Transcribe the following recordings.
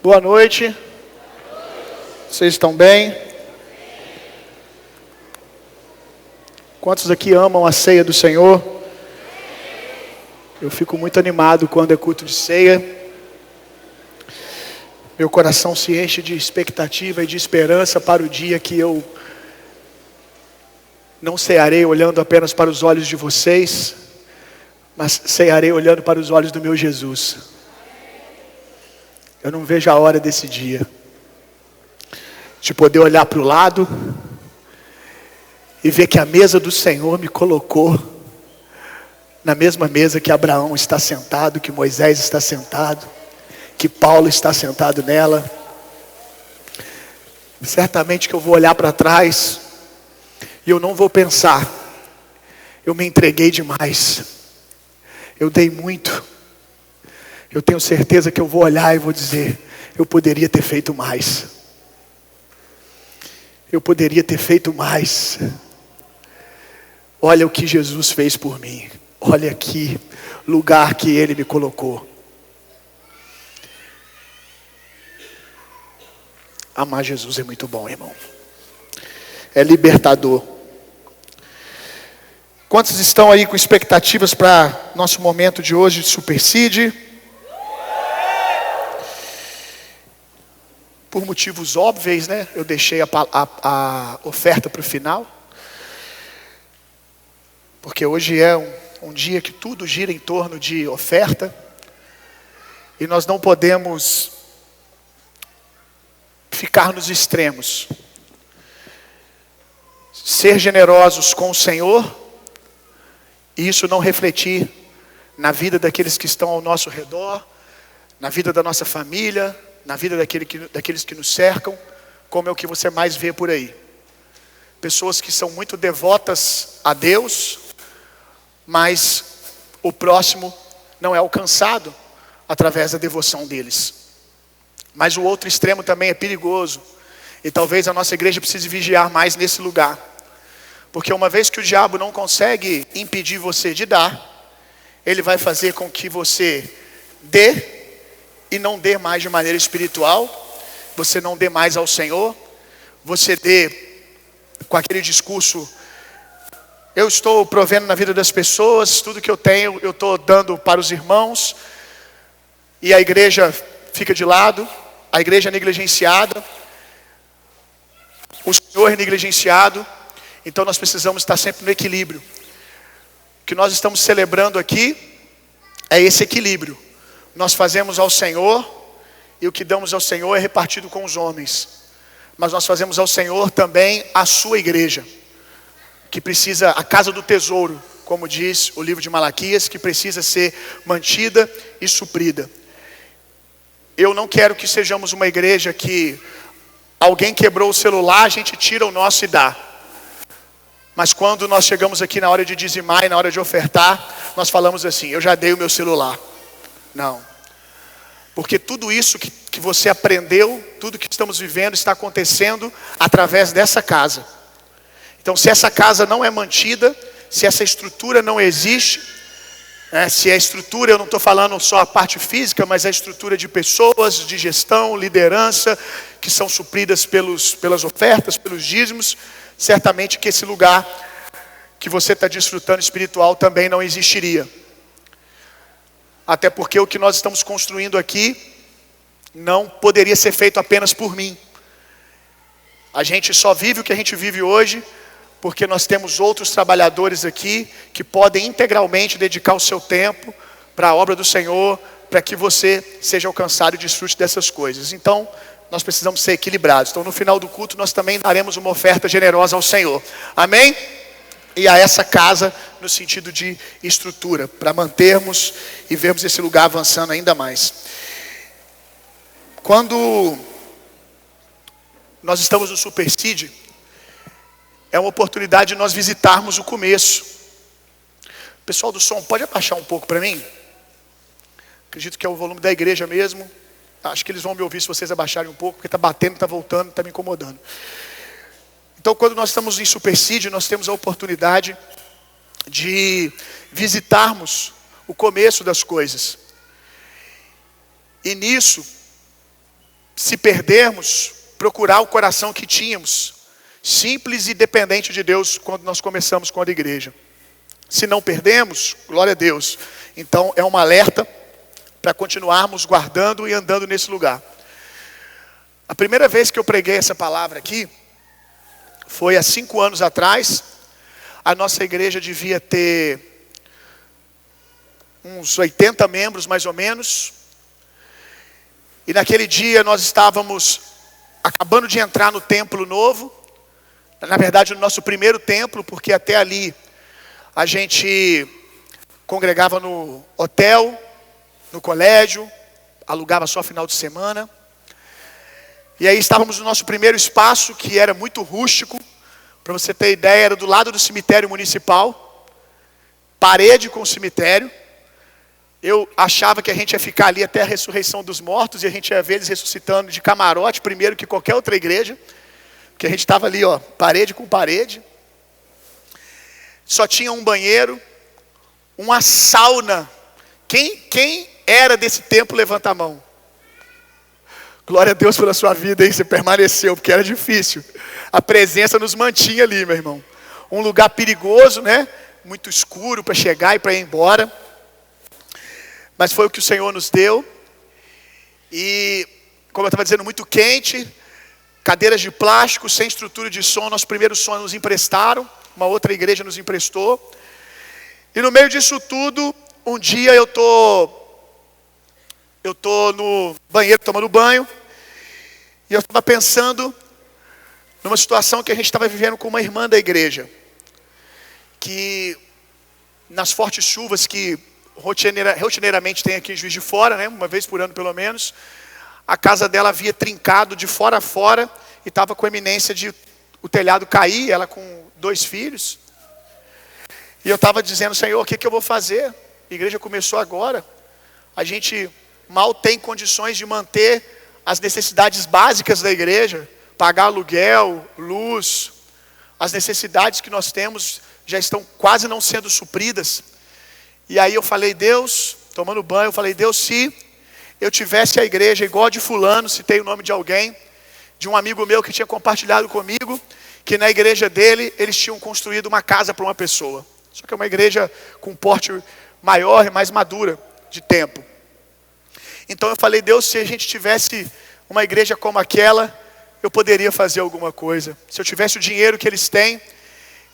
Boa noite. Vocês estão bem? Quantos aqui amam a ceia do Senhor? Eu fico muito animado quando é culto de ceia. Meu coração se enche de expectativa e de esperança para o dia que eu não cearei olhando apenas para os olhos de vocês, mas cearei olhando para os olhos do meu Jesus. Eu não vejo a hora desse dia, de poder olhar para o lado e ver que a mesa do Senhor me colocou na mesma mesa que Abraão está sentado, que Moisés está sentado, que Paulo está sentado nela. Certamente que eu vou olhar para trás e eu não vou pensar, eu me entreguei demais, eu dei muito. Eu tenho certeza que eu vou olhar e vou dizer, eu poderia ter feito mais. Eu poderia ter feito mais. Olha o que Jesus fez por mim. Olha aqui, lugar que Ele me colocou. Amar Jesus é muito bom, irmão. É libertador. Quantos estão aí com expectativas para nosso momento de hoje de Supersede? Por motivos óbvios, né? Eu deixei a oferta para o final. Porque hoje é um dia que tudo gira em torno de oferta. E nós não podemos ficar nos extremos. Ser generosos com o Senhor, e isso não refletir na vida daqueles que estão ao nosso redor, na vida da nossa família, na vida daqueles que nos cercam, como é o que você mais vê por aí. Pessoas que são muito devotas a Deus, mas o próximo não é alcançado através da devoção deles. Mas o outro extremo também é perigoso. E talvez a nossa igreja precise vigiar mais nesse lugar. Porque uma vez que o diabo não consegue impedir você de dar, ele vai fazer com que você dê e não dê mais de maneira espiritual, você não dê mais ao Senhor, você dê com aquele discurso, eu estou provendo na vida das pessoas, tudo que eu tenho, eu estou dando para os irmãos, e a igreja fica de lado, a igreja é negligenciada, o Senhor é negligenciado, então nós precisamos estar sempre no equilíbrio. O que nós estamos celebrando aqui é esse equilíbrio. Nós fazemos ao Senhor, e o que damos ao Senhor é repartido com os homens. Mas nós fazemos ao Senhor também a sua igreja, que precisa, a casa do tesouro, como diz o livro de Malaquias, que precisa ser mantida e suprida. Eu não quero que sejamos uma igreja que alguém quebrou o celular, a gente tira o nosso e dá. Mas quando nós chegamos aqui na hora de dizimar e na hora de ofertar, nós falamos assim, eu já dei o meu celular. Não. Porque tudo isso que você aprendeu, tudo que estamos vivendo está acontecendo através dessa casa. Então se essa casa não é mantida, se essa estrutura não existe, se a estrutura, eu não estou falando só a parte física, mas a estrutura de pessoas, de gestão, liderança, que são supridas pelas ofertas, pelos dízimos, certamente que esse lugar que você está desfrutando espiritual também não existiria. Até porque o que nós estamos construindo aqui não poderia ser feito apenas por mim. A gente só vive o que a gente vive hoje porque nós temos outros trabalhadores aqui que podem integralmente dedicar o seu tempo para a obra do Senhor, para que você seja alcançado e desfrute dessas coisas. Então, nós precisamos ser equilibrados. Então, no final do culto, nós também daremos uma oferta generosa ao Senhor. Amém? E a essa casa no sentido de estrutura, para mantermos e vermos esse lugar avançando ainda mais. Quando nós estamos no Supersede, é uma oportunidade de nós visitarmos o começo. Pessoal do som, pode abaixar um pouco para mim? Acredito que é o volume da igreja mesmo. Acho que eles vão me ouvir se vocês abaixarem um pouco, porque está batendo, está voltando, está me incomodando. Então, quando nós estamos em Supersede, nós temos a oportunidade de visitarmos o começo das coisas. E nisso, se perdermos, procurar o coração que tínhamos, simples e dependente de Deus, quando nós começamos com a igreja. Se não perdemos, glória a Deus. Então é um alerta para continuarmos guardando e andando nesse lugar. A primeira vez que eu preguei essa palavra aqui, foi há 5 anos atrás. A nossa igreja devia ter uns 80 membros mais ou menos. E naquele dia nós estávamos acabando de entrar no templo novo. Na verdade no nosso primeiro templo, porque até ali a gente congregava no hotel, no colégio, alugava só final de semana. E aí estávamos no nosso primeiro espaço, que era muito rústico. Para você ter ideia, era do lado do cemitério municipal, parede com o cemitério. Eu achava que a gente ia ficar ali até a ressurreição dos mortos, e a gente ia ver eles ressuscitando de camarote, primeiro que qualquer outra igreja, porque a gente estava ali, ó, parede com parede. Só tinha um banheiro, uma sauna. Quem era desse templo, levanta a mão. Glória a Deus pela sua vida, hein? Você permaneceu, porque era difícil. A presença nos mantinha ali, meu irmão. Um lugar perigoso, né? Muito escuro para chegar e para ir embora. Mas foi o que o Senhor nos deu. E, como eu estava dizendo, muito quente. Cadeiras de plástico, sem estrutura de som. Nosso primeiro som nos emprestaram. Uma outra igreja nos emprestou. E no meio disso tudo, um dia eu tô no banheiro tomando banho. E eu estava pensando numa situação que a gente estava vivendo com uma irmã da igreja. Que nas fortes chuvas que rotineiramente tem aqui em Juiz de Fora, né, uma vez por ano pelo menos, a casa dela havia trincado de fora a fora e estava com a iminência de o telhado cair, ela com 2 filhos. E eu estava dizendo, Senhor, o que eu vou fazer? A igreja começou agora. A gente mal tem condições de manter as necessidades básicas da igreja, pagar aluguel, luz. As necessidades que nós temos já estão quase não sendo supridas. E aí eu falei, Deus, tomando banho, eu falei, Deus, se eu tivesse a igreja igual a de fulano, citei o nome de alguém, de um amigo meu que tinha compartilhado comigo, que na igreja dele, eles tinham construído uma casa para uma pessoa. Só que é uma igreja com porte maior e mais madura de tempo. Então eu falei, Deus, se a gente tivesse uma igreja como aquela, eu poderia fazer alguma coisa. Se eu tivesse o dinheiro que eles têm.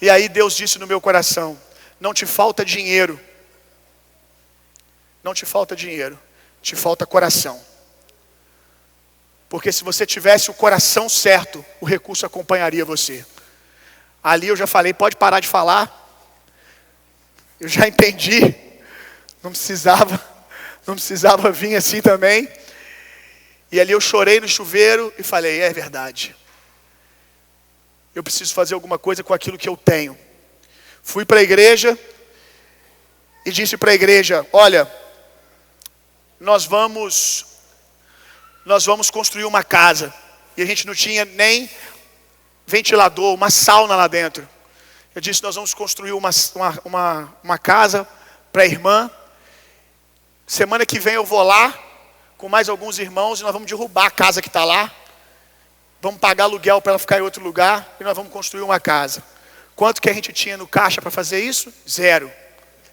E aí Deus disse no meu coração, não te falta dinheiro. Não te falta dinheiro, te falta coração. Porque se você tivesse o coração certo, o recurso acompanharia você. Ali eu já falei, pode parar de falar. Eu já entendi. Não precisava vir assim também. E ali eu chorei no chuveiro e falei, é verdade. Eu preciso fazer alguma coisa com aquilo que eu tenho. Fui para a igreja e disse para a igreja, olha, nós vamos construir uma casa. E a gente não tinha nem ventilador, uma sauna lá dentro. Eu disse, nós vamos construir uma casa para a irmã. Semana que vem eu vou lá com mais alguns irmãos e nós vamos derrubar a casa que está lá. Vamos pagar aluguel para ela ficar em outro lugar e nós vamos construir uma casa. Quanto que a gente tinha no caixa para fazer isso? 0.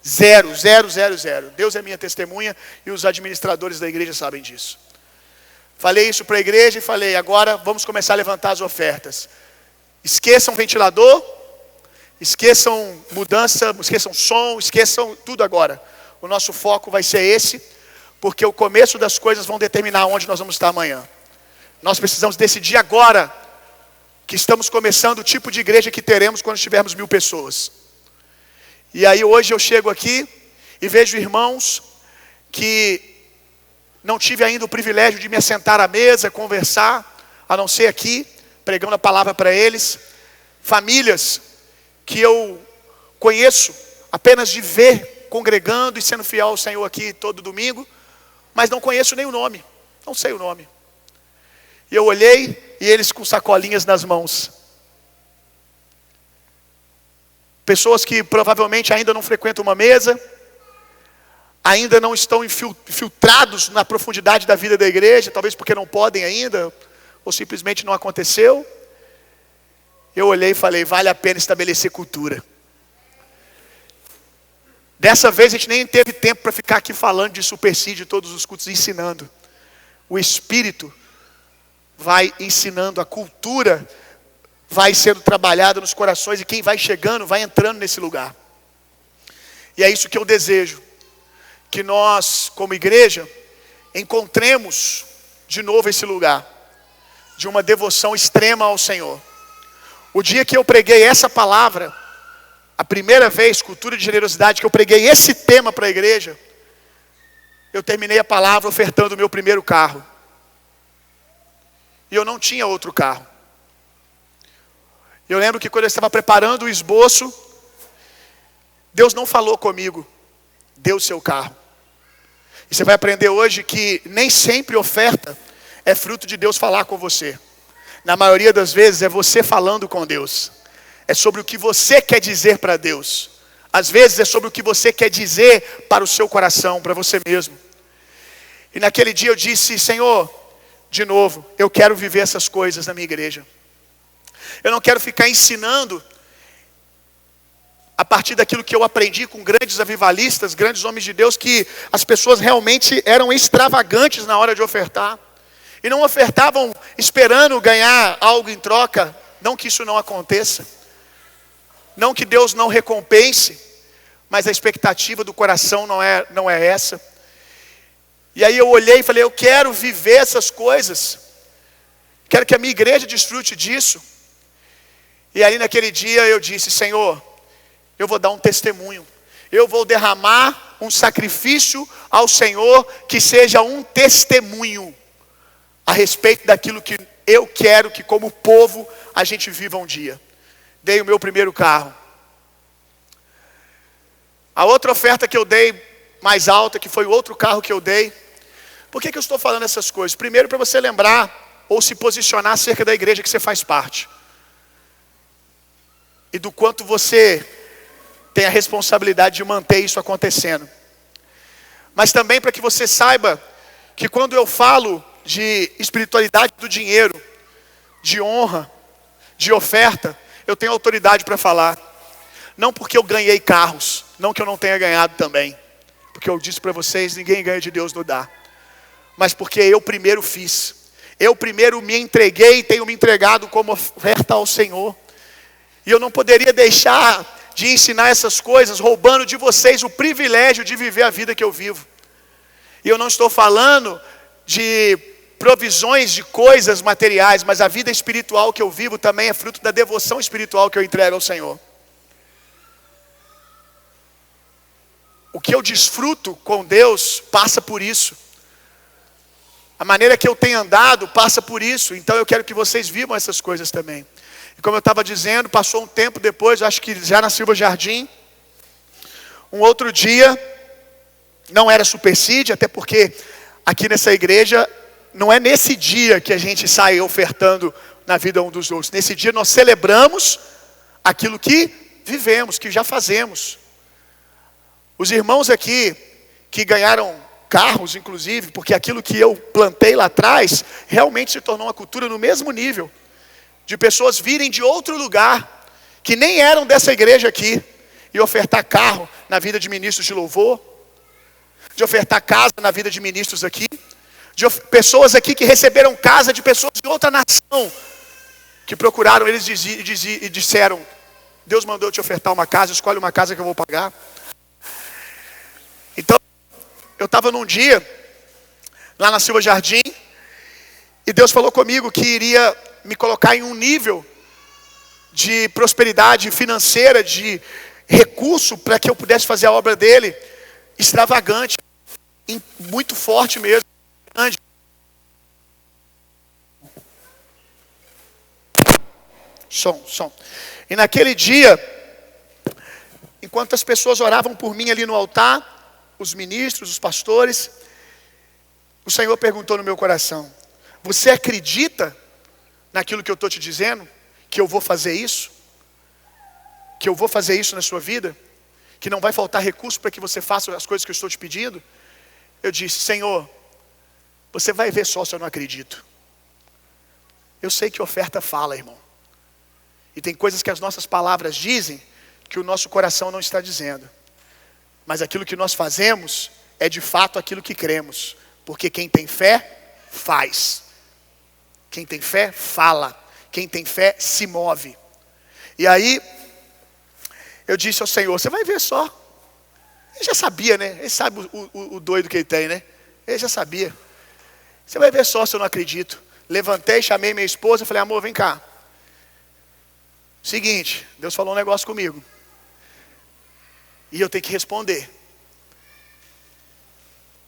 0, 0, 0, 0. Deus é minha testemunha e os administradores da igreja sabem disso. Falei isso para a igreja e falei, agora vamos começar a levantar as ofertas. Esqueçam ventilador, esqueçam mudança, esqueçam som, esqueçam tudo agora. O nosso foco vai ser esse, porque o começo das coisas vão determinar onde nós vamos estar amanhã. Nós precisamos decidir agora que estamos começando o tipo de igreja que teremos quando tivermos 1000 pessoas. E aí hoje eu chego aqui e vejo irmãos que não tive ainda o privilégio de me assentar à mesa, conversar, a não ser aqui, pregando a palavra para eles. Famílias que eu conheço apenas de ver congregando e sendo fiel ao Senhor aqui todo domingo, mas não conheço nem o nome, não sei o nome. E eu olhei e eles com sacolinhas nas mãos. Pessoas que provavelmente ainda não frequentam uma mesa, ainda não estão infiltrados na profundidade da vida da igreja, talvez porque não podem ainda, ou simplesmente não aconteceu. Eu olhei e falei, vale a pena estabelecer cultura. Dessa vez a gente nem teve tempo para ficar aqui falando de supersídio, todos os cultos ensinando. O Espírito vai ensinando, a cultura vai sendo trabalhada nos corações, e quem vai chegando, vai entrando nesse lugar. E é isso que eu desejo, que nós, como igreja, encontremos de novo esse lugar, de uma devoção extrema ao Senhor. O dia que eu preguei essa palavra, a primeira vez, cultura de generosidade, que eu preguei esse tema para a igreja, eu terminei a palavra ofertando o meu primeiro carro. E eu não tinha outro carro. Eu lembro que quando eu estava preparando o esboço, Deus não falou comigo, deu o seu carro. E você vai aprender hoje que nem sempre oferta é fruto de Deus falar com você. Na maioria das vezes é você falando com Deus. É sobre o que você quer dizer para Deus. Às vezes é sobre o que você quer dizer para o seu coração, para você mesmo. E naquele dia eu disse, Senhor, de novo, eu quero viver essas coisas na minha igreja. Eu não quero ficar ensinando a partir daquilo que eu aprendi com grandes avivalistas, grandes homens de Deus, que as pessoas realmente eram extravagantes na hora de ofertar. E não ofertavam esperando ganhar algo em troca. Não que isso não aconteça. Não que Deus não recompense. Mas a expectativa do coração não é essa. E aí eu olhei e falei, eu quero viver essas coisas. Quero que a minha igreja desfrute disso. E aí naquele dia eu disse, Senhor, eu vou dar um testemunho. Eu vou derramar um sacrifício ao Senhor que seja um testemunho a respeito daquilo que eu quero que como povo a gente viva um dia. Dei o meu primeiro carro. A outra oferta que eu dei, mais alta, que foi o outro carro que eu dei. Por que eu estou falando essas coisas? Primeiro, para você lembrar ou se posicionar acerca da igreja que você faz parte. E do quanto você tem a responsabilidade de manter isso acontecendo. Mas também para que você saiba que quando eu falo de espiritualidade do dinheiro, de honra, de oferta, eu tenho autoridade para falar. Não porque eu ganhei carros, não que eu não tenha ganhado também. Porque eu disse para vocês, ninguém ganha de Deus, não dá. Mas porque eu primeiro fiz. Eu primeiro me entreguei e tenho me entregado como oferta ao Senhor. E eu não poderia deixar de ensinar essas coisas, roubando de vocês o privilégio de viver a vida que eu vivo. E eu não estou falando de provisões de coisas materiais, mas a vida espiritual que eu vivo também é fruto da devoção espiritual que eu entrego ao Senhor. O que eu desfruto com Deus passa por isso. A maneira que eu tenho andado passa por isso. Então eu quero que vocês vivam essas coisas também. E como eu estava dizendo, passou um tempo depois, acho que já na Silva Jardim, um outro dia, não era supersídio, até porque aqui nessa igreja, não é nesse dia que a gente sai ofertando na vida um dos outros. Nesse dia nós celebramos aquilo que vivemos, que já fazemos. Os irmãos aqui que ganharam carros, inclusive, porque aquilo que eu plantei lá atrás, realmente se tornou uma cultura no mesmo nível. De pessoas virem de outro lugar, que nem eram dessa igreja aqui, e ofertar carro na vida de ministros de louvor, de ofertar casa na vida de ministros aqui, de pessoas aqui que receberam casa de pessoas de outra nação, que procuraram eles e disseram, Deus mandou eu te ofertar uma casa, escolhe uma casa que eu vou pagar. Então, eu estava num dia, lá na Silva Jardim, e Deus falou comigo que iria me colocar em um nível de prosperidade financeira, de recurso, para que eu pudesse fazer a obra dele, extravagante, muito forte mesmo, grande. Som. E naquele dia, enquanto as pessoas oravam por mim ali no altar, os ministros, os pastores, o Senhor perguntou no meu coração, você acredita naquilo que eu estou te dizendo? Que eu vou fazer isso? Que eu vou fazer isso na sua vida? que não vai faltar recurso para que você faça as coisas que eu estou te pedindo. Eu disse: Senhor, você vai ver só se eu não acredito. Eu sei que oferta fala, irmão. E tem coisas que as nossas palavras dizem que o nosso coração não está dizendo. Mas aquilo que nós fazemos é de fato aquilo que cremos. Porque quem tem fé, faz. Quem tem fé, fala. Quem tem fé, se move. E aí, eu disse ao Senhor: você vai ver só. Ele já sabia, né? Ele sabe o doido que ele tem, né? Ele já sabia. Você vai ver só se eu não acredito. Levantei, chamei minha esposa e falei: amor, vem cá. Seguinte, Deus falou um negócio comigo. E eu tenho que responder.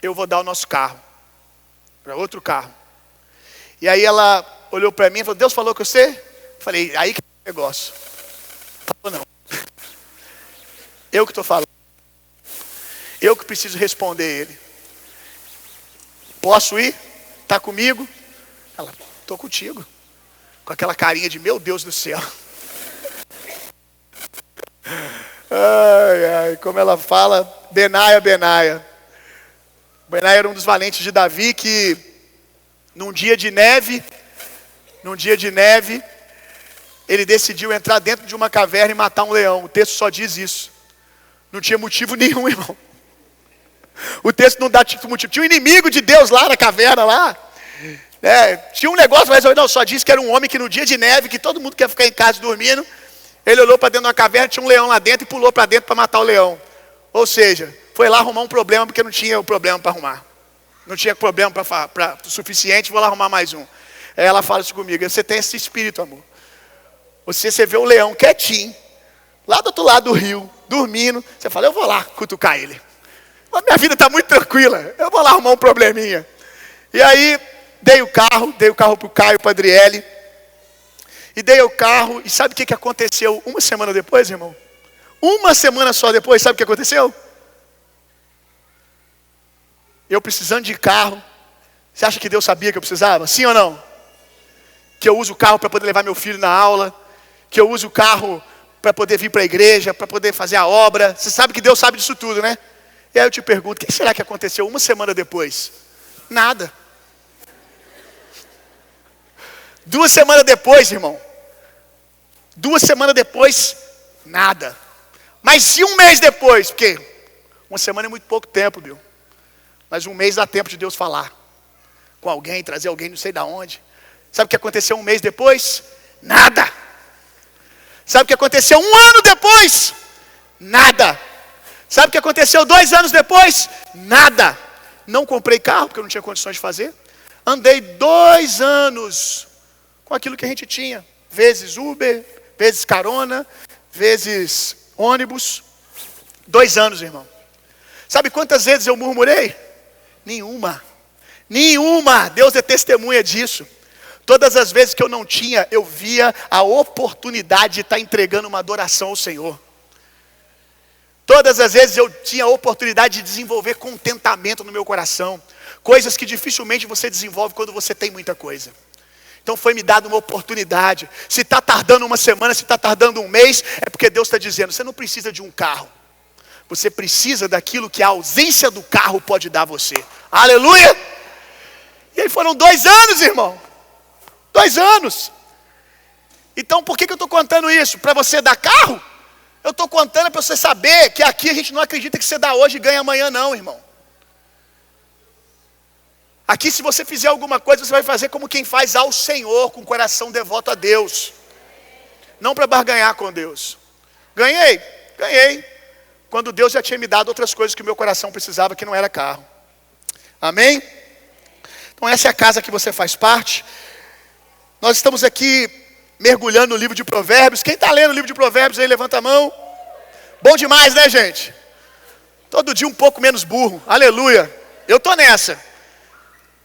Eu vou dar o nosso carro para outro carro. E aí ela olhou para mim e falou: Deus falou com você? Falei: aí que é o negócio. Falou: não. Eu que estou falando. Eu que preciso responder ele. Posso ir? Está comigo? Ela: estou contigo. Com aquela carinha de: meu Deus do céu. Ai, ai, como ela fala: Benaia, Benaia. Benaia era um dos valentes de Davi que, num dia de neve, ele decidiu entrar dentro de uma caverna e matar um leão. O texto só diz isso. Não tinha motivo nenhum, irmão. O texto não dá motivo. Tinha um inimigo de Deus lá na caverna, lá. Tinha um negócio, mas não, só diz que era um homem que no dia de neve, que todo mundo quer ficar em casa dormindo, ele olhou para dentro de uma caverna, tinha um leão lá dentro e pulou para dentro para matar o leão. Ou seja, foi lá arrumar um problema porque não tinha o problema para arrumar. Não tinha problema para suficiente, vou lá arrumar mais um. Aí ela fala isso comigo: você tem esse espírito, amor. Você vê o leão quietinho, lá do outro lado do rio, dormindo. Você fala: eu vou lá cutucar ele. A minha vida está muito tranquila, eu vou lá arrumar um probleminha. E aí, dei o carro para o Caio, para a Adriele. E dei o carro, e sabe o que aconteceu uma semana depois, irmão? Uma semana só depois, sabe o que aconteceu? Eu precisando de carro. Você acha que Deus sabia que eu precisava? Sim ou não? Que eu uso o carro para poder levar meu filho na aula. Que eu uso o carro para poder vir para a igreja, para poder fazer a obra. Você sabe que Deus sabe disso tudo, né? E aí eu te pergunto: o que será que aconteceu uma semana depois? Nada. 2 semanas depois, irmão. 2 semanas depois, nada. Mas e um mês depois? Porque uma semana é muito pouco tempo, viu? Mas um mês dá tempo de Deus falar com alguém, trazer alguém não sei de onde. Sabe o que aconteceu um mês depois? Nada. Sabe o que aconteceu 1 ano depois? Nada. Sabe o que aconteceu 2 anos depois? Nada. Não comprei carro porque eu não tinha condições de fazer. Andei 2 anos com aquilo que a gente tinha. Vezes Uber, vezes carona, vezes ônibus. 2 anos, irmão. Sabe quantas vezes eu murmurei? Nenhuma. Deus é testemunha disso. Todas as vezes que eu não tinha, eu via a oportunidade de estar entregando uma adoração ao Senhor. Todas as vezes eu tinha a oportunidade de desenvolver contentamento no meu coração. Coisas que dificilmente você desenvolve quando você tem muita coisa. Então foi me dada uma oportunidade. Se está tardando uma semana, se está tardando um mês, é porque Deus está dizendo: você não precisa de um carro. Você precisa daquilo que a ausência do carro pode dar a você. Aleluia! E aí foram 2 anos, irmão. 2 anos. Então por que eu estou contando isso? Para você dar carro? Eu estou contando para você saber que aqui a gente não acredita que você dá hoje e ganha amanhã não, irmão. Aqui se você fizer alguma coisa, você vai fazer como quem faz ao Senhor, com o coração devoto a Deus. Não para barganhar com Deus. Ganhei. Quando Deus já tinha me dado outras coisas que o meu coração precisava, que não era carro. Amém? Então essa é a casa que você faz parte. Nós estamos aqui mergulhando no livro de Provérbios. Quem está lendo o livro de Provérbios aí, levanta a mão. Bom demais, né, gente? Todo dia um pouco menos burro. Aleluia. Eu estou nessa.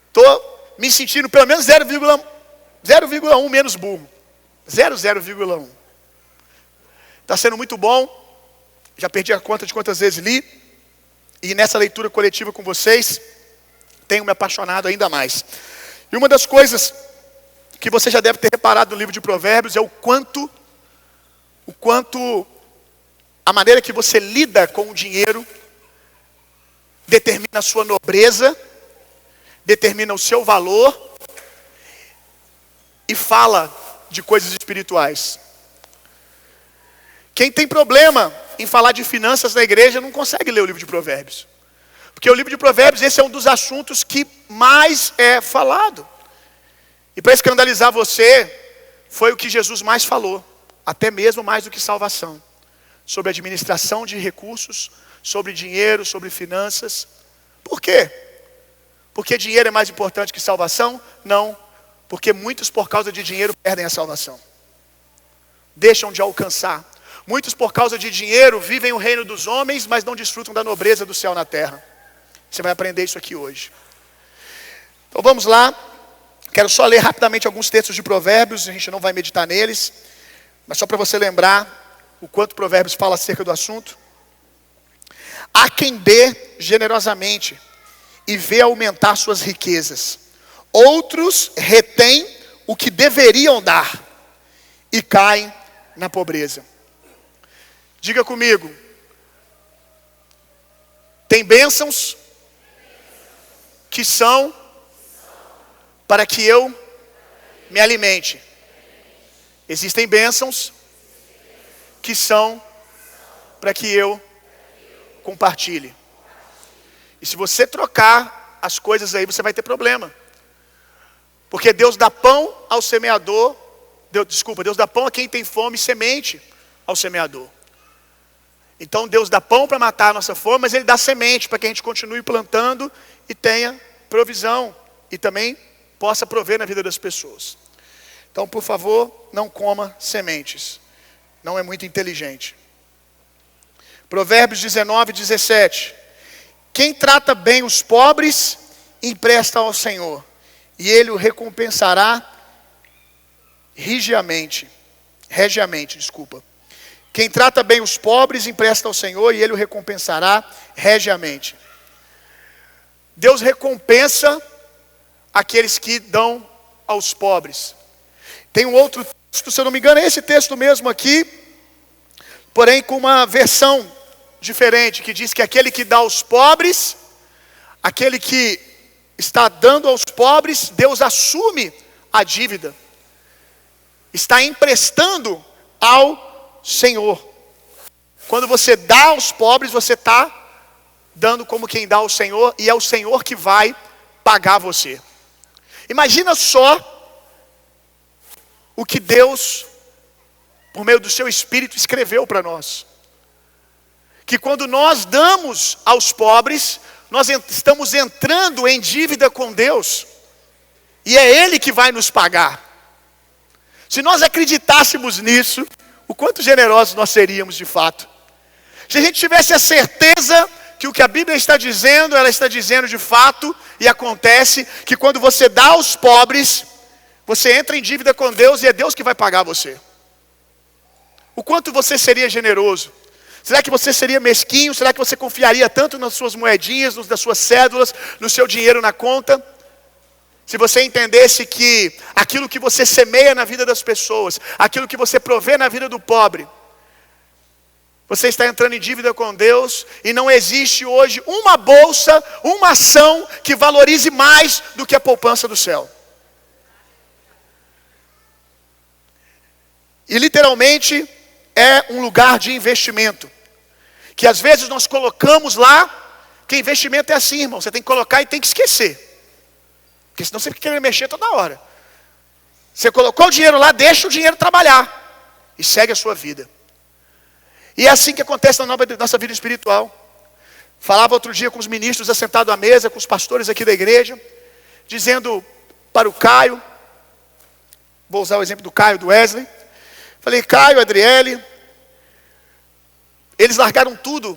Estou me sentindo pelo menos 0,1 menos burro. 0,1. Está sendo muito bom. Já perdi a conta de quantas vezes li. E nessa leitura coletiva com vocês, tenho me apaixonado ainda mais. E uma das coisas que você já deve ter reparado no livro de Provérbios é o quanto a maneira que você lida com o dinheiro determina a sua nobreza, determina o seu valor e fala de coisas espirituais. Quem tem problema em falar de finanças na igreja não consegue ler o livro de Provérbios. Porque o livro de Provérbios, esse é um dos assuntos que mais é falado. E para escandalizar você, foi o que Jesus mais falou, até mesmo mais do que salvação. Sobre administração de recursos, sobre dinheiro, sobre finanças. Por quê? Porque dinheiro é mais importante que salvação? Não. Porque muitos por causa de dinheiro perdem a salvação. Deixam de alcançar. Muitos por causa de dinheiro vivem o reino dos homens, mas não desfrutam da nobreza do céu na terra. Você vai aprender isso aqui hoje. Então vamos lá. Quero só ler rapidamente alguns textos de Provérbios. A gente não vai meditar neles. Mas só para você lembrar o quanto Provérbios fala acerca do assunto. Há quem dê generosamente e vê aumentar suas riquezas. Outros retêm o que deveriam dar e caem na pobreza. Diga comigo. Tem bênçãos que são para que eu me alimente. Existem bênçãos que são para que eu compartilhe. E se você trocar as coisas aí, você vai ter problema. Porque Deus dá pão ao semeador, Deus dá pão a quem tem fome e semente ao semeador. Então Deus dá pão para matar a nossa fome, mas Ele dá semente para que a gente continue plantando e tenha provisão. E também possa prover na vida das pessoas. Então, por favor, não coma sementes. Não é muito inteligente. Provérbios 19:17. Quem trata bem os pobres, empresta ao Senhor, e Ele o recompensará regiamente. Quem trata bem os pobres, empresta ao Senhor, e Ele o recompensará regiamente. Deus recompensa aqueles que dão aos pobres. Tem um outro texto, se eu não me engano, é esse texto mesmo aqui, porém com uma versão diferente, que diz que aquele que dá aos pobres, aquele que está dando aos pobres, Deus assume a dívida. Está emprestando ao Senhor. Quando você dá aos pobres, você está dando como quem dá ao Senhor, e é o Senhor que vai pagar você. Imagina só o que Deus, por meio do seu Espírito, escreveu para nós. Que quando nós damos aos pobres, nós estamos entrando em dívida com Deus. E é Ele que vai nos pagar. Se nós acreditássemos nisso, o quanto generosos nós seríamos de fato. Se a gente tivesse a certeza que o que a Bíblia está dizendo, ela está dizendo de fato, e acontece, que quando você dá aos pobres, você entra em dívida com Deus e é Deus que vai pagar você. O quanto você seria generoso? Será que você seria mesquinho? Será que você confiaria tanto nas suas moedinhas, nas suas cédulas, no seu dinheiro na conta? Se você entendesse que aquilo que você semeia na vida das pessoas, aquilo que você provê na vida do pobre, você está entrando em dívida com Deus, e não existe hoje uma bolsa, uma ação que valorize mais do que a poupança do céu. E literalmente é um lugar de investimento. Que às vezes nós colocamos lá, que investimento é assim, irmão. Você tem que colocar e tem que esquecer. Porque senão você fica querendo mexer toda hora. Você colocou o dinheiro lá, deixa o dinheiro trabalhar. E segue a sua vida. E é assim que acontece na nossa vida espiritual. Falava outro dia com os ministros assentados à mesa, com os pastores aqui da igreja, dizendo para o Caio, vou usar o exemplo do Caio, do Wesley. Falei, Caio, Adriele, eles largaram tudo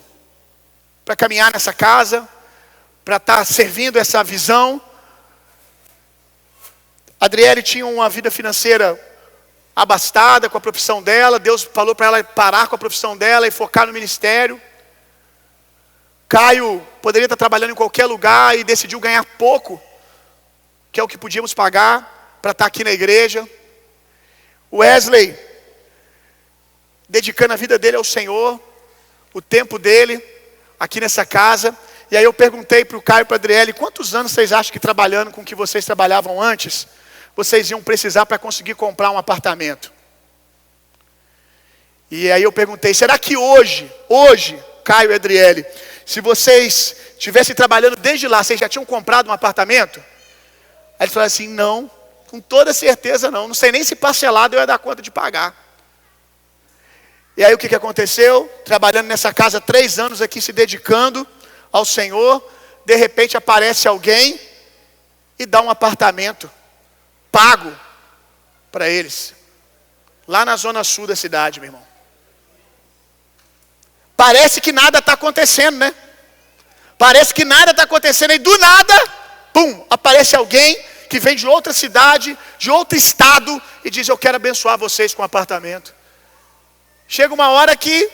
para caminhar nessa casa, para estar servindo essa visão. Adriele tinha uma vida financeira abastada com a profissão dela. Deus falou para ela parar com a profissão dela e focar no ministério. Caio poderia estar trabalhando em qualquer lugar e decidiu ganhar pouco, que é o que podíamos pagar para estar aqui na igreja. Wesley, dedicando a vida dele ao Senhor, o tempo dele aqui nessa casa. E aí eu perguntei para o Caio e para a Adriele, quantos anos vocês acham que trabalhando com o que vocês trabalhavam antes, vocês iam precisar para conseguir comprar um apartamento? E aí eu perguntei, será que hoje, Caio e Adriele, se vocês estivessem trabalhando desde lá, vocês já tinham comprado um apartamento? Aí eles falaram assim, não, com toda certeza não sei nem se parcelado eu ia dar conta de pagar. E aí o que aconteceu? Trabalhando nessa casa 3 anos aqui, se dedicando ao Senhor, de repente aparece alguém e dá um apartamento pago para eles, lá na zona sul da cidade, meu irmão. Parece que nada está acontecendo, né? Parece que nada está acontecendo, e do nada, pum, aparece alguém que vem de outra cidade, de outro estado, e diz, eu quero abençoar vocês com um apartamento. Chega uma hora que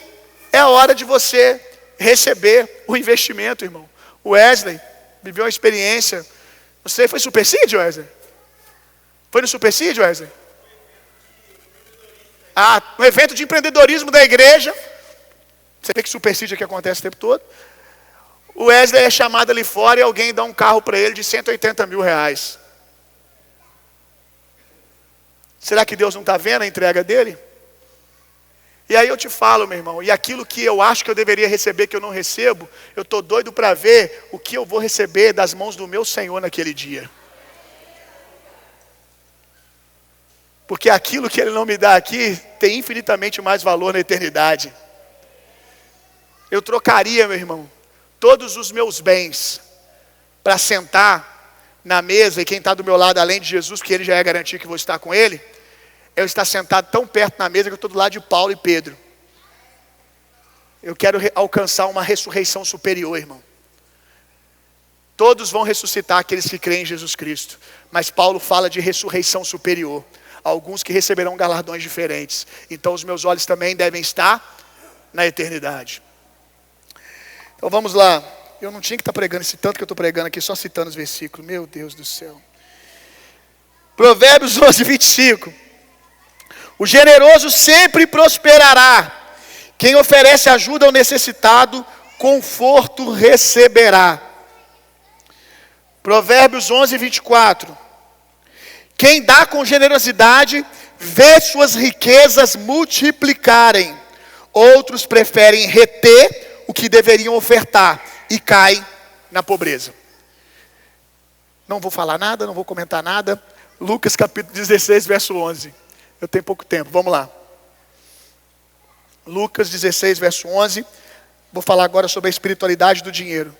é a hora de você receber o investimento, irmão. O Wesley viveu uma experiência, não sei, foi Supersídio, Wesley? Foi no Supersídio, Wesley? Um evento de empreendedorismo da igreja. Você vê que Supersídio aqui acontece o tempo todo. O Wesley é chamado ali fora e alguém dá um carro para ele de 180 mil reais. Será que Deus não está vendo a entrega dele? E aí eu te falo, meu irmão, e aquilo que eu acho que eu deveria receber, que eu não recebo, eu estou doido para ver o que eu vou receber das mãos do meu Senhor naquele dia. Porque aquilo que Ele não me dá aqui, tem infinitamente mais valor na eternidade. Eu trocaria, meu irmão, todos os meus bens para sentar na mesa, e quem está do meu lado, além de Jesus, porque Ele já é garantido que vou estar com Ele, eu estar sentado tão perto na mesa que eu estou do lado de Paulo e Pedro. Eu quero alcançar uma ressurreição superior, irmão. Todos vão ressuscitar, aqueles que creem em Jesus Cristo. Mas Paulo fala de ressurreição superior. Alguns que receberão galardões diferentes. Então os meus olhos também devem estar na eternidade. Então vamos lá. Eu não tinha que estar pregando esse tanto que eu estou pregando aqui, só citando os versículos. Meu Deus do céu. Provérbios 11, 25. O generoso sempre prosperará. Quem oferece ajuda ao necessitado, conforto receberá. Provérbios 11, 24. Quem dá com generosidade, vê suas riquezas multiplicarem. Outros preferem reter o que deveriam ofertar e caem na pobreza. Não vou falar nada, não vou comentar nada. Lucas capítulo 16, verso 11. Eu tenho pouco tempo, vamos lá. Lucas 16, verso 11. Vou falar agora sobre a espiritualidade do dinheiro.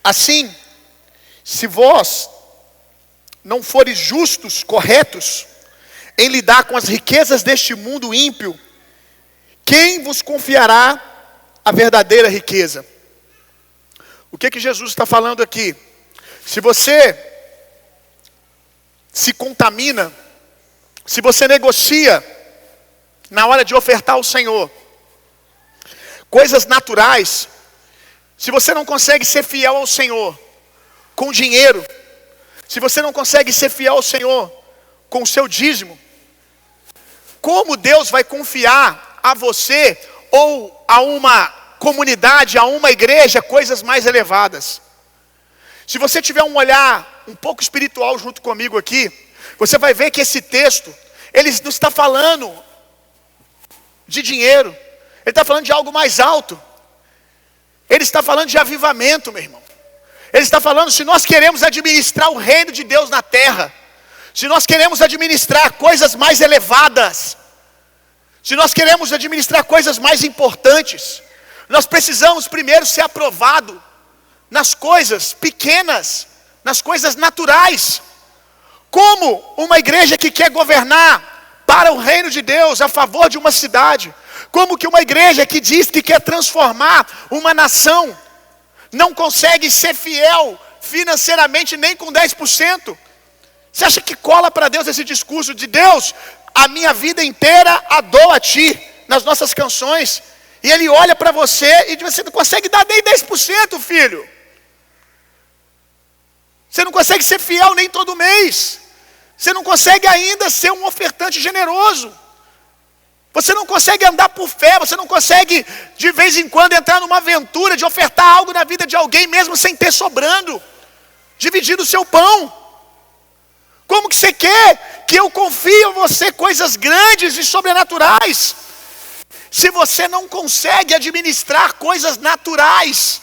Assim, se vós não fores justos, corretos, em lidar com as riquezas deste mundo ímpio, quem vos confiará a verdadeira riqueza? O que Jesus está falando aqui? Se você se contamina, se você negocia na hora de ofertar ao Senhor coisas naturais, se você não consegue ser fiel ao Senhor com dinheiro, se você não consegue ser fiel ao Senhor com o seu dízimo, como Deus vai confiar a você ou a uma comunidade, a uma igreja, coisas mais elevadas? Se você tiver um olhar um pouco espiritual junto comigo aqui, você vai ver que esse texto, ele não está falando de dinheiro, ele está falando de algo mais alto. Ele está falando de avivamento, meu irmão. Ele está falando, se nós queremos administrar o reino de Deus na terra, se nós queremos administrar coisas mais elevadas, se nós queremos administrar coisas mais importantes, nós precisamos primeiro ser aprovado nas coisas pequenas, nas coisas naturais. Como uma igreja que quer governar para o reino de Deus, a favor de uma cidade, como que uma igreja que diz que quer transformar uma nação, não consegue ser fiel financeiramente nem com 10%. Você acha que cola para Deus esse discurso de Deus, a minha vida inteira a dou a ti, nas nossas canções, e Ele olha para você e você não consegue dar nem 10%, filho. Você não consegue ser fiel nem todo mês. Você não consegue ainda ser um ofertante generoso. Você não consegue andar por fé, você não consegue de vez em quando entrar numa aventura de ofertar algo na vida de alguém mesmo sem ter sobrando, dividindo o seu pão. Como que você quer que eu confie em você coisas grandes e sobrenaturais, se você não consegue administrar coisas naturais?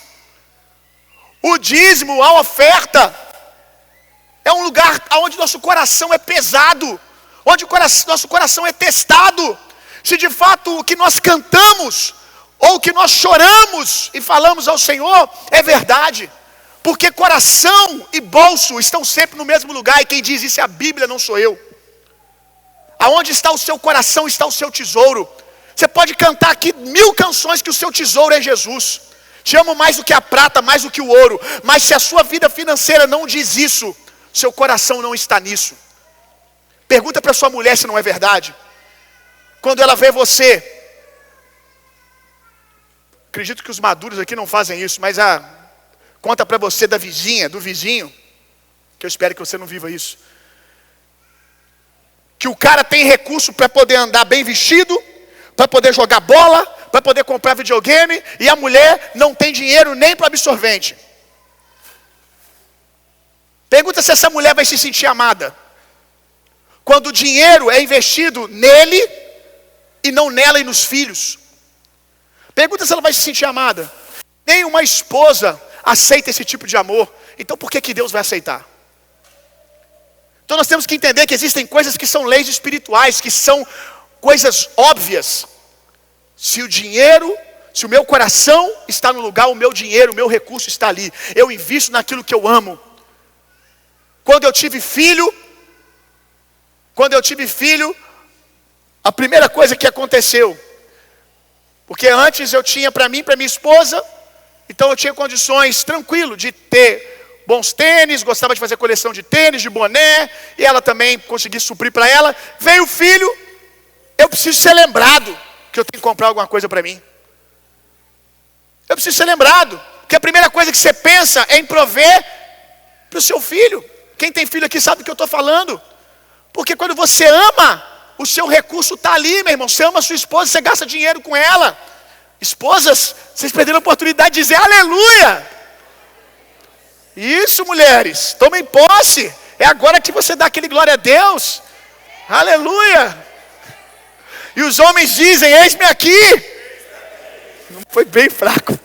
O dízimo, a oferta, é um lugar onde nosso coração é pesado, onde nosso coração é testado. Se de fato o que nós cantamos, ou o que nós choramos e falamos ao Senhor, é verdade. Porque coração e bolso estão sempre no mesmo lugar, e quem diz isso é a Bíblia, não sou eu. Aonde está o seu coração, está o seu tesouro. Você pode cantar aqui 1000 canções que o seu tesouro é Jesus. Te amo mais do que a prata, mais do que o ouro. Mas se a sua vida financeira não diz isso, seu coração não está nisso. Pergunta para sua mulher se não é verdade. Quando ela vê você, acredito que os maduros aqui não fazem isso, mas conta para você da vizinha, do vizinho, que eu espero que você não viva isso, que o cara tem recurso para poder andar bem vestido, para poder jogar bola, para poder comprar videogame, e a mulher não tem dinheiro nem para absorvente. Pergunta se essa mulher vai se sentir amada, quando o dinheiro é investido nele, e não nela e nos filhos. Pergunta se ela vai se sentir amada. Nenhuma esposa aceita esse tipo de amor. Então por que Deus vai aceitar? Então nós temos que entender que existem coisas que são leis espirituais, que são coisas óbvias. Se o dinheiro, se o meu coração está no lugar, o meu dinheiro, o meu recurso está ali. Eu invisto naquilo que eu amo. Quando eu tive filho, a primeira coisa que aconteceu, porque antes eu tinha para mim, para minha esposa, então eu tinha condições tranquilo de ter bons tênis, gostava de fazer coleção de tênis, de boné, e ela também conseguia suprir para ela. Veio o filho, eu preciso ser lembrado que eu tenho que comprar alguma coisa para mim. Eu preciso ser lembrado, que a primeira coisa que você pensa é em prover para o seu filho. Quem tem filho aqui sabe do que eu estou falando. Porque quando você ama, o seu recurso está ali, meu irmão. Você ama a sua esposa, você gasta dinheiro com ela. Esposas, vocês perderam a oportunidade de dizer aleluia. Isso, mulheres, tomem posse. É agora que você dá aquele glória a Deus. Aleluia. E os homens dizem, eis-me aqui. Foi bem fraco.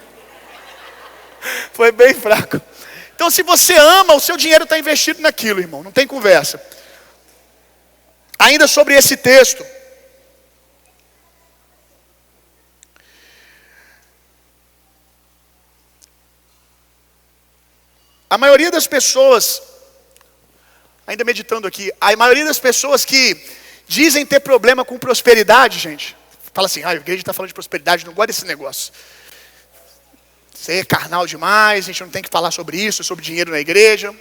Foi bem fraco. Então se você ama, o seu dinheiro está investido naquilo, irmão. Não tem conversa. Ainda sobre esse texto, a maioria das pessoas, ainda meditando aqui, a maioria das pessoas que dizem ter problema com prosperidade, gente, fala assim, a igreja está falando de prosperidade, não gosta desse negócio. Isso aí é carnal demais, a gente não tem que falar sobre isso, sobre dinheiro na igreja.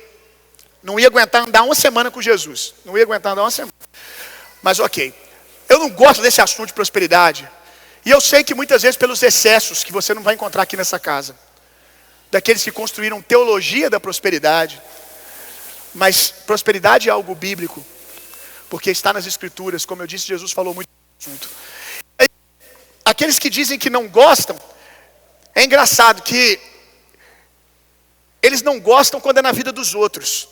Não ia aguentar andar uma semana com Jesus, não ia aguentar andar uma semana. Mas ok, eu não gosto desse assunto de prosperidade. E eu sei que muitas vezes pelos excessos que você não vai encontrar aqui nessa casa, daqueles que construíram teologia da prosperidade. Mas prosperidade é algo bíblico, porque está nas escrituras, como eu disse, Jesus falou muito do assunto. Aqueles que dizem que não gostam, é engraçado que eles não gostam quando é na vida dos outros.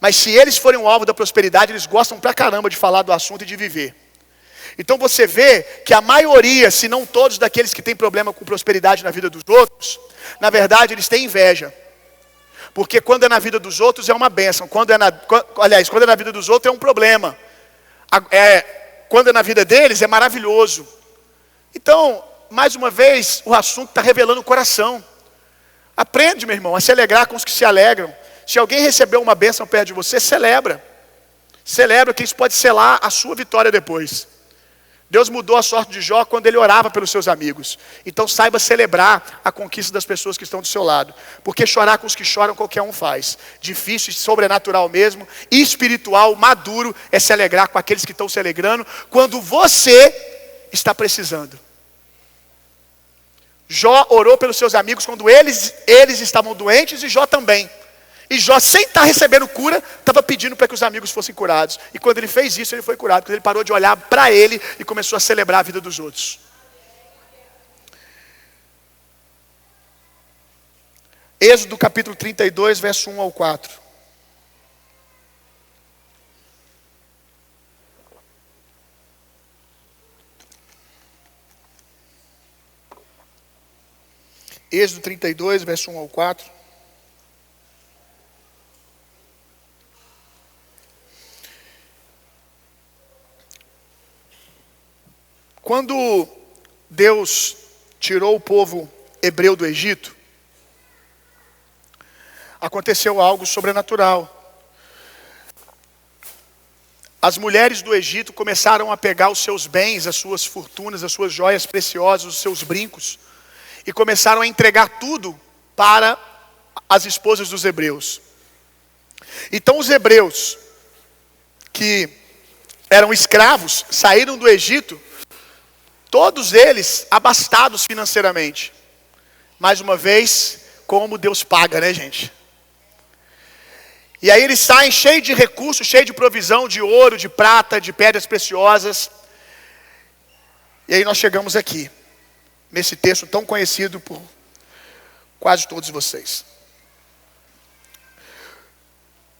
Mas se eles forem o alvo da prosperidade, eles gostam pra caramba de falar do assunto e de viver. Então você vê que a maioria, se não todos daqueles que têm problema com prosperidade na vida dos outros, na verdade eles têm inveja. Porque quando é na vida dos outros é uma bênção. Quando é na vida dos outros é um problema. Quando é na vida deles é maravilhoso. Então, mais uma vez, o assunto está revelando o coração. Aprende, meu irmão, a se alegrar com os que se alegram. Se alguém recebeu uma bênção perto de você, celebra. Celebra, que isso pode selar a sua vitória depois. Deus mudou a sorte de Jó quando ele orava pelos seus amigos. Então saiba celebrar a conquista das pessoas que estão do seu lado. Porque chorar com os que choram qualquer um faz. Difícil, sobrenatural mesmo, espiritual, maduro, é se alegrar com aqueles que estão se alegrando. Quando você está precisando. Jó orou pelos seus amigos quando eles estavam doentes, e Jó também. E Jó, sem estar recebendo cura, estava pedindo para que os amigos fossem curados. E quando ele fez isso, ele foi curado. Quando ele parou de olhar para ele e começou a celebrar a vida dos outros. Êxodo capítulo 32, verso 1 ao 4. Êxodo 32, verso 1 ao 4. Quando Deus tirou o povo hebreu do Egito, aconteceu algo sobrenatural. As mulheres do Egito começaram a pegar os seus bens, as suas fortunas, as suas joias preciosas, os seus brincos, e começaram a entregar tudo para as esposas dos hebreus. Então os hebreus, que eram escravos, saíram do Egito, todos eles abastados financeiramente. Mais uma vez, como Deus paga, né, gente? E aí eles saem cheios de recursos, cheios de provisão, de ouro, de prata, de pedras preciosas. E aí nós chegamos aqui, nesse texto tão conhecido por quase todos vocês.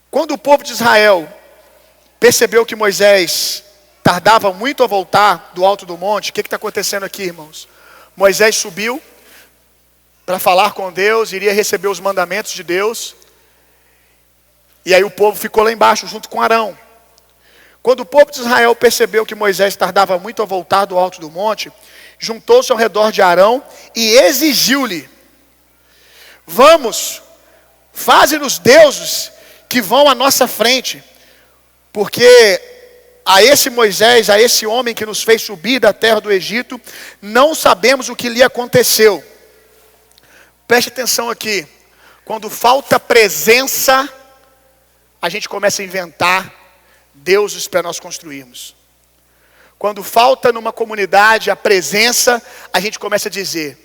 Quando o povo de Israel percebeu que Moisés tardava muito a voltar do alto do monte, o que está acontecendo aqui, irmãos? Moisés subiu para falar com Deus, iria receber os mandamentos de Deus. E aí o povo ficou lá embaixo, junto com Arão. Quando o povo de Israel percebeu que Moisés tardava muito a voltar do alto do monte, juntou-se ao redor de Arão e exigiu-lhe: vamos, faze-nos deuses que vão à nossa frente, porque a esse Moisés, a esse homem que nos fez subir da terra do Egito, não sabemos o que lhe aconteceu. Preste atenção aqui. Quando falta presença, a gente começa a inventar deuses para nós construirmos. Quando falta numa comunidade a presença, a gente começa a dizer: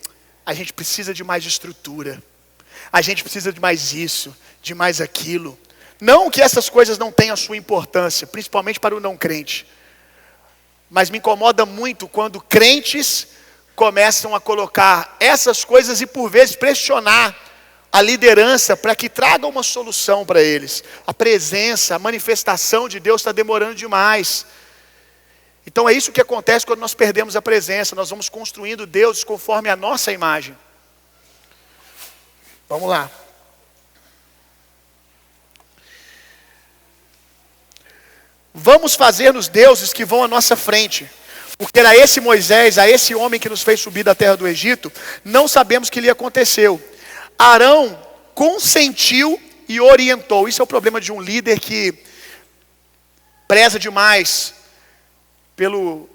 a gente precisa de mais estrutura, a gente precisa de mais isso, de mais aquilo. Não que essas coisas não tenham a sua importância, principalmente para o não crente. Mas me incomoda muito quando crentes começam a colocar essas coisas e por vezes pressionar a liderança para que traga uma solução para eles. A presença, a manifestação de Deus está demorando demais. Então é isso que acontece quando nós perdemos a presença. Nós vamos construindo deuses conforme a nossa imagem. Vamos lá. Vamos fazer-nos deuses que vão à nossa frente. Porque a esse Moisés, a esse homem que nos fez subir da terra do Egito, não sabemos o que lhe aconteceu. Arão consentiu e orientou. Isso é o problema de um líder que preza demais pelo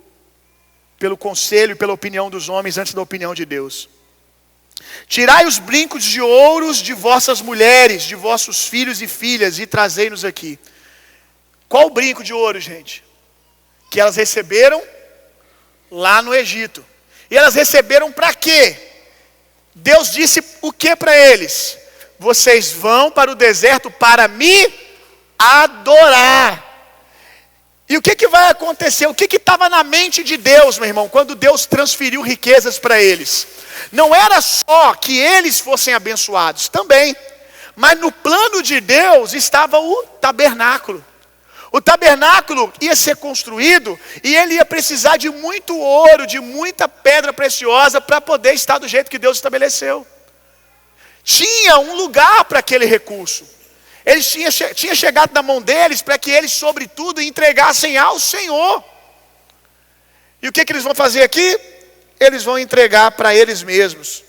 conselho e pela opinião dos homens antes da opinião de Deus. Tirai os brincos de ouros de vossas mulheres, de vossos filhos e filhas, e trazei-nos aqui. Qual o brinco de ouro, gente? Que elas receberam lá no Egito. E elas receberam para quê? Deus disse o que para eles? Vocês vão para o deserto para me adorar. E o que vai acontecer? O que estava na mente de Deus, meu irmão, quando Deus transferiu riquezas para eles? Não era só que eles fossem abençoados, também. Mas no plano de Deus estava o tabernáculo. O tabernáculo ia ser construído e ele ia precisar de muito ouro, de muita pedra preciosa para poder estar do jeito que Deus estabeleceu. Tinha um lugar para aquele recurso. Eles tinha chegado na mão deles para que eles, sobretudo, entregassem ao Senhor. E o que eles vão fazer aqui? Eles vão entregar para eles mesmos.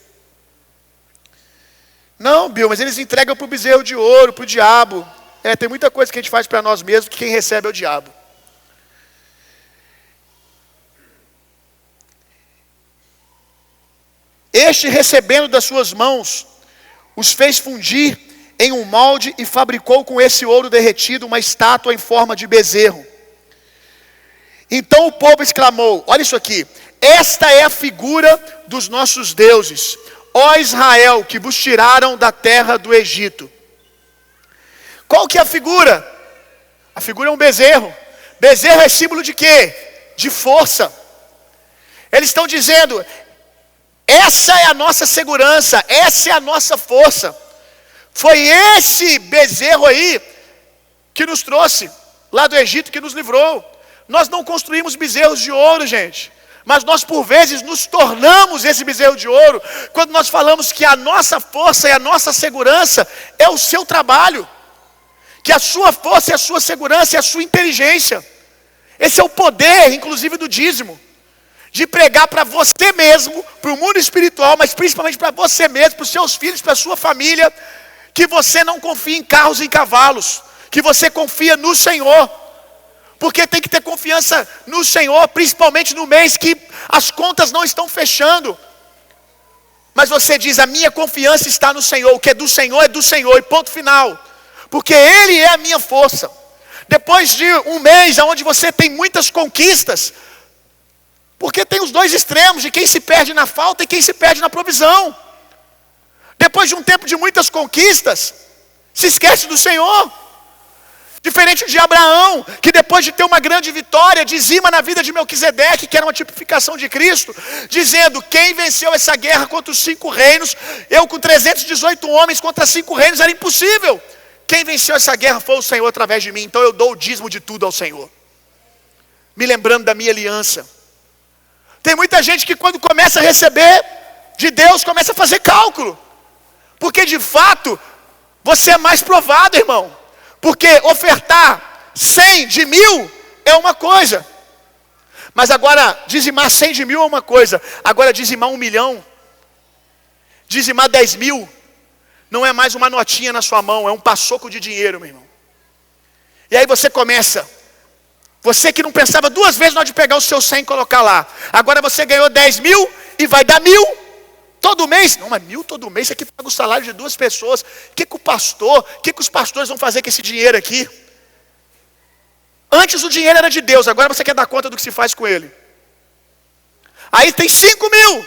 Não, Bill, mas eles entregam para o bezerro de ouro, para o diabo. Tem muita coisa que a gente faz para nós mesmos que quem recebe é o diabo. Este, recebendo das suas mãos, os fez fundir em um molde e fabricou com esse ouro derretido uma estátua em forma de bezerro. Então o povo exclamou: olha isso aqui, esta é a figura dos nossos deuses, ó Israel, que vos tiraram da terra do Egito. Qual que é a figura? A figura é um bezerro. Bezerro é símbolo de quê? De força. Eles estão dizendo, essa é a nossa segurança, essa é a nossa força. Foi esse bezerro aí que nos trouxe lá do Egito, que nos livrou. Nós não construímos bezerros de ouro, gente, mas nós por vezes nos tornamos esse bezerro de ouro, quando nós falamos que a nossa força e a nossa segurança é o seu trabalho, que a sua força e a sua segurança é a sua inteligência. Esse é o poder, inclusive, do dízimo, de pregar para você mesmo, para o mundo espiritual, mas principalmente para você mesmo, para os seus filhos, para a sua família, que você não confia em carros e em cavalos, que você confia no Senhor, porque tem que ter confiança no Senhor, principalmente no mês que as contas não estão fechando, mas você diz, a minha confiança está no Senhor, o que é do Senhor, e ponto final, porque Ele é a minha força. Depois de um mês onde você tem muitas conquistas, porque tem os dois extremos, de quem se perde na falta e quem se perde na provisão. Depois de um tempo de muitas conquistas, se esquece do Senhor. Diferente de Abraão, que depois de ter uma grande vitória, dizima na vida de Melquisedeque, que era uma tipificação de Cristo, dizendo, quem venceu essa guerra contra os 5 reinos, eu com 318 homens contra 5 reinos, era impossível. Quem venceu essa guerra foi o Senhor através de mim, então eu dou o dízimo de tudo ao Senhor, me lembrando da minha aliança. Tem muita gente que quando começa a receber de Deus, começa a fazer cálculo, porque de fato, você é mais provado, irmão, porque ofertar 100 de 1.000 é uma coisa, mas agora dizimar 100 de 1.000 é uma coisa, agora dizimar 1 milhão, dizimar 10.000, não é mais uma notinha na sua mão, é um paçoco de dinheiro, meu irmão. E aí você começa, você que não pensava 2 vezes na hora de pegar o seu 100 e colocar lá, agora você ganhou 10.000 e vai dar 1.000 todo mês. Não, mas 1.000 todo mês, isso aqui paga o salário de 2 pessoas. O que os pastores vão fazer com esse dinheiro aqui? Antes o dinheiro era de Deus, agora você quer dar conta do que se faz com ele. Aí tem 5.000.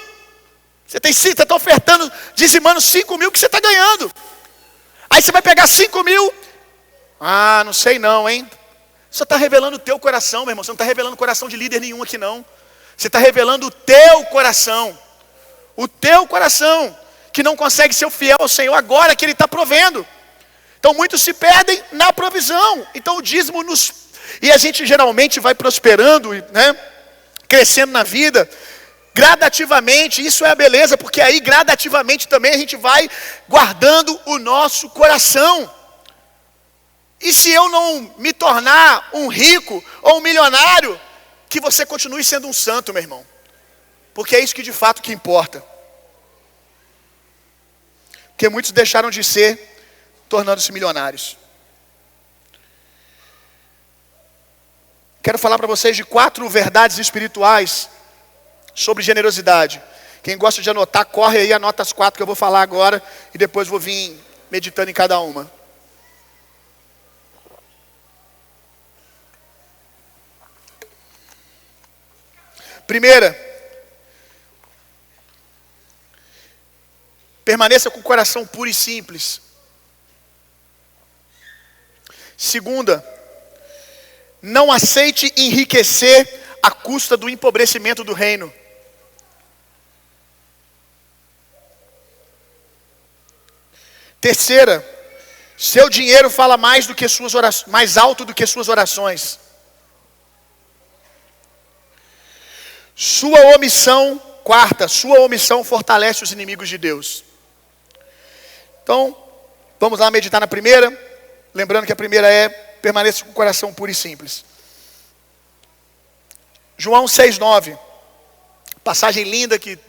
Você está ofertando, dizimando 5.000 que você está ganhando. Aí você vai pegar 5.000. Ah, não sei não, hein? Você está revelando o teu coração, meu irmão. Você não está revelando o coração de líder nenhum aqui não. Você está revelando o teu coração. O teu coração, que não consegue ser fiel ao Senhor agora que Ele está provendo. Então muitos se perdem na provisão. Então o dízimo e a gente geralmente vai prosperando, né? Crescendo na vida, gradativamente. Isso é a beleza, porque aí gradativamente também a gente vai guardando o nosso coração. E se eu não me tornar um rico ou um milionário, que você continue sendo um santo, meu irmão. Porque é isso que de fato que importa. Porque muitos deixaram de ser, tornando-se milionários. Quero falar para vocês de 4 verdades espirituais sobre generosidade. Quem gosta de anotar, corre aí, anota as 4 que eu vou falar agora. E depois vou vir meditando em cada uma. Primeira, permaneça com o coração puro e simples. Segunda, não aceite enriquecer à custa do empobrecimento do reino. Terceira, seu dinheiro fala mais alto do que suas orações. Quarta, sua omissão fortalece os inimigos de Deus. Então, vamos lá meditar na primeira. Lembrando que a primeira é, permaneça com o coração puro e simples. João 6,9. Passagem linda que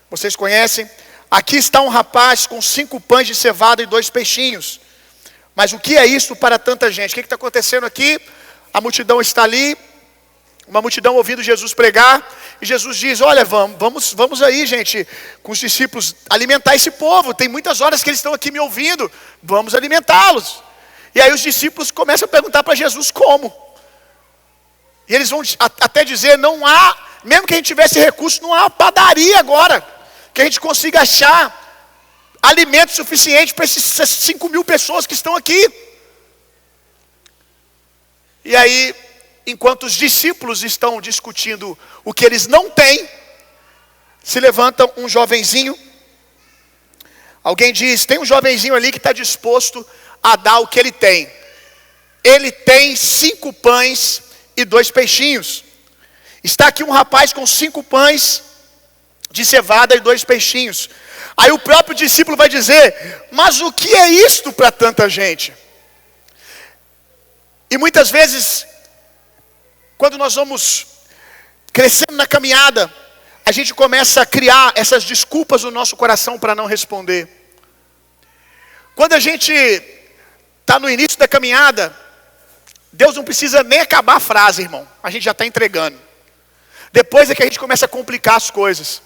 vocês conhecem. Aqui está um rapaz com 5 pães de cevada e 2 peixinhos. Mas o que é isso para tanta gente? O que está acontecendo aqui? A multidão está ali. Uma multidão ouvindo Jesus pregar, e Jesus diz, olha, vamos aí, gente, com os discípulos, alimentar esse povo, tem muitas horas que eles estão aqui me ouvindo, vamos alimentá-los. E aí os discípulos começam a perguntar para Jesus como. E eles vão até dizer, não há mesmo que a gente tivesse recurso, não há uma padaria agora que a gente consiga achar alimento suficiente para essas 5.000 pessoas que estão aqui. E aí, enquanto os discípulos estão discutindo o que eles não têm, se levanta um jovenzinho. Alguém diz, tem um jovenzinho ali que está disposto a dar o que ele tem. Ele tem 5 pães e 2 peixinhos. Está aqui um rapaz com 5 pães de cevada e 2 peixinhos. Aí o próprio discípulo vai dizer, mas o que é isto para tanta gente? E muitas vezes, quando nós vamos crescendo na caminhada, a gente começa a criar essas desculpas no nosso coração para não responder. Quando a gente está no início da caminhada, Deus não precisa nem acabar a frase, irmão. A gente já está entregando. Depois é que a gente começa a complicar as coisas.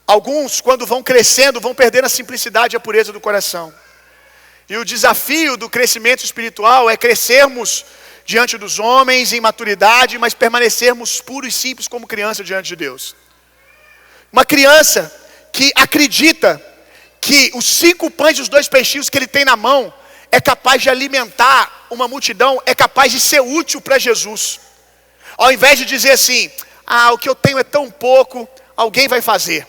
Alguns, quando vão crescendo, vão perdendo a simplicidade e a pureza do coração. E o desafio do crescimento espiritual é crescermos diante dos homens em maturidade, mas permanecermos puros e simples como criança diante de Deus. Uma criança que acredita que os 5 pães e os 2 peixinhos que ele tem na mão é capaz de alimentar uma multidão, é capaz de ser útil para Jesus. Ao invés de dizer assim, o que eu tenho é tão pouco, alguém vai fazer.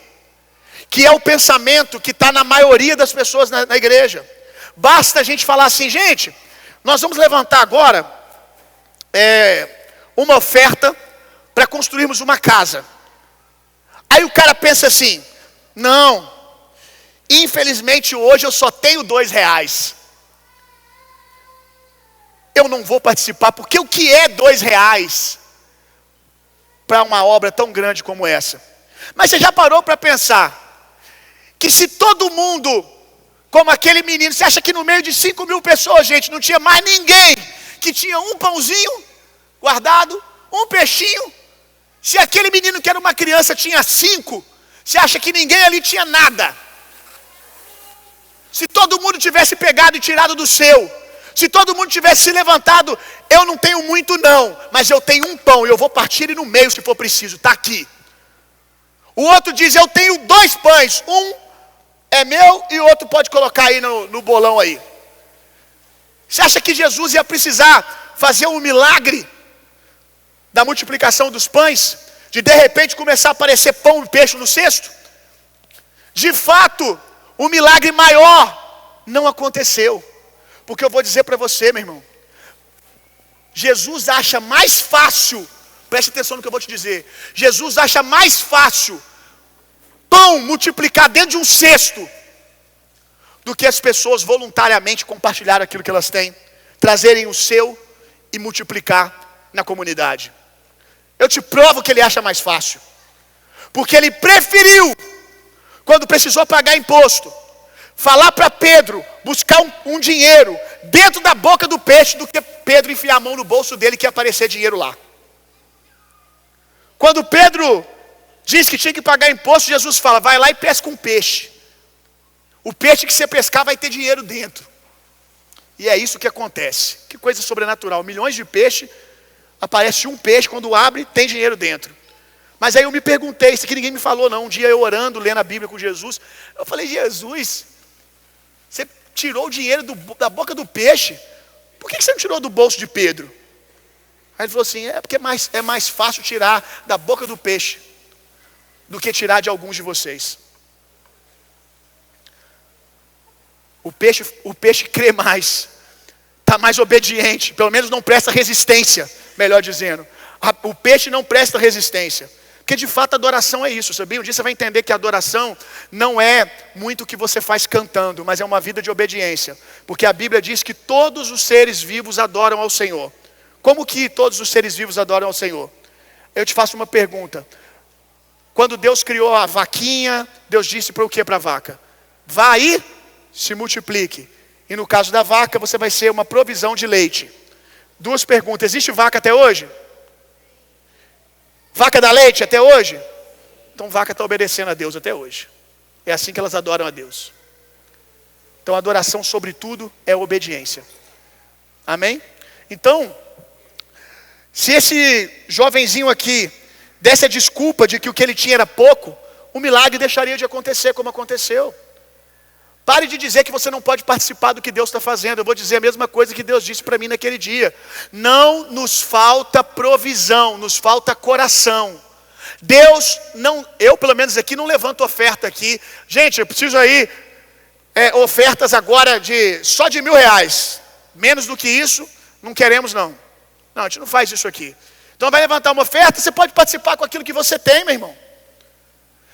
Que é o pensamento que está na maioria das pessoas na igreja. Basta a gente falar assim, gente, nós vamos levantar agora uma oferta para construirmos uma casa. Aí o cara pensa assim, não, infelizmente hoje eu só tenho R$2. Eu não vou participar, porque o que é R$2 para uma obra tão grande como essa? Mas você já parou para pensar que se todo mundo, como aquele menino, você acha que no meio de 5.000 pessoas, gente, não tinha mais ninguém que tinha um pãozinho guardado, um peixinho? Se aquele menino que era uma criança tinha 5, você acha que ninguém ali tinha nada? Se todo mundo tivesse pegado e tirado do seu, se todo mundo tivesse se levantado, eu não tenho muito não, mas eu tenho um pão e eu vou partir ele no meio se for preciso, está aqui. O outro diz, eu tenho 2 pães, um é meu e o outro pode colocar aí no bolão aí. Você acha que Jesus ia precisar fazer um milagre da multiplicação dos pães? De repente começar a aparecer pão e peixe no cesto? De fato, o milagre maior não aconteceu. Porque eu vou dizer para você, meu irmão, Jesus acha mais fácil, preste atenção no que eu vou te dizer, Jesus acha mais fácil pão multiplicar dentro de um cesto do que as pessoas voluntariamente compartilhar aquilo que elas têm, trazerem o seu e multiplicar na comunidade. Eu te provo que ele acha mais fácil, porque ele preferiu, quando precisou pagar imposto, falar para Pedro buscar um dinheiro dentro da boca do peixe, do que Pedro enfiar a mão no bolso dele que ia aparecer dinheiro lá. Quando Pedro diz que tinha que pagar imposto, Jesus fala, vai lá e pesca um peixe. O peixe que você pescar vai ter dinheiro dentro. E é isso que acontece. Que coisa sobrenatural. Milhões de peixes, aparece um peixe, quando abre, tem dinheiro dentro. Mas aí eu me perguntei, isso aqui ninguém me falou não. Um dia eu orando, lendo a Bíblia com Jesus, eu falei, Jesus, você tirou o dinheiro da boca do peixe, por que você não tirou do bolso de Pedro? Aí ele falou assim, porque é mais fácil tirar da boca do peixe do que tirar de alguns de vocês. O peixe crê mais, está mais obediente, pelo menos não presta resistência, melhor dizendo. O peixe não presta resistência. Porque de fato a adoração é isso, sabia? Um dia você vai entender que a adoração não é muito o que você faz cantando, mas é uma vida de obediência. Porque a Bíblia diz que todos os seres vivos adoram ao Senhor. Como que todos os seres vivos adoram ao Senhor? Eu te faço uma pergunta. Quando Deus criou a vaquinha, Deus disse para o que para a vaca? Vá aí, se multiplique. E no caso da vaca, você vai ser uma provisão de leite. 2 perguntas, existe vaca até hoje? Vaca dá leite até hoje? Então vaca está obedecendo a Deus até hoje. É assim que elas adoram a Deus. Então a adoração sobretudo é obediência. Amém? Então, se esse jovenzinho aqui desse a desculpa de que o que ele tinha era pouco, o milagre deixaria de acontecer como aconteceu. Pare de dizer que você não pode participar do que Deus está fazendo. Eu vou dizer a mesma coisa que Deus disse para mim naquele dia. Não nos falta provisão, nos falta coração. Deus não, eu pelo menos aqui não levanto oferta aqui. Gente, eu preciso aí ofertas agora só de R$1.000. Menos do que isso, não queremos não. Não, a gente não faz isso aqui. Então vai levantar uma oferta, você pode participar com aquilo que você tem, meu irmão.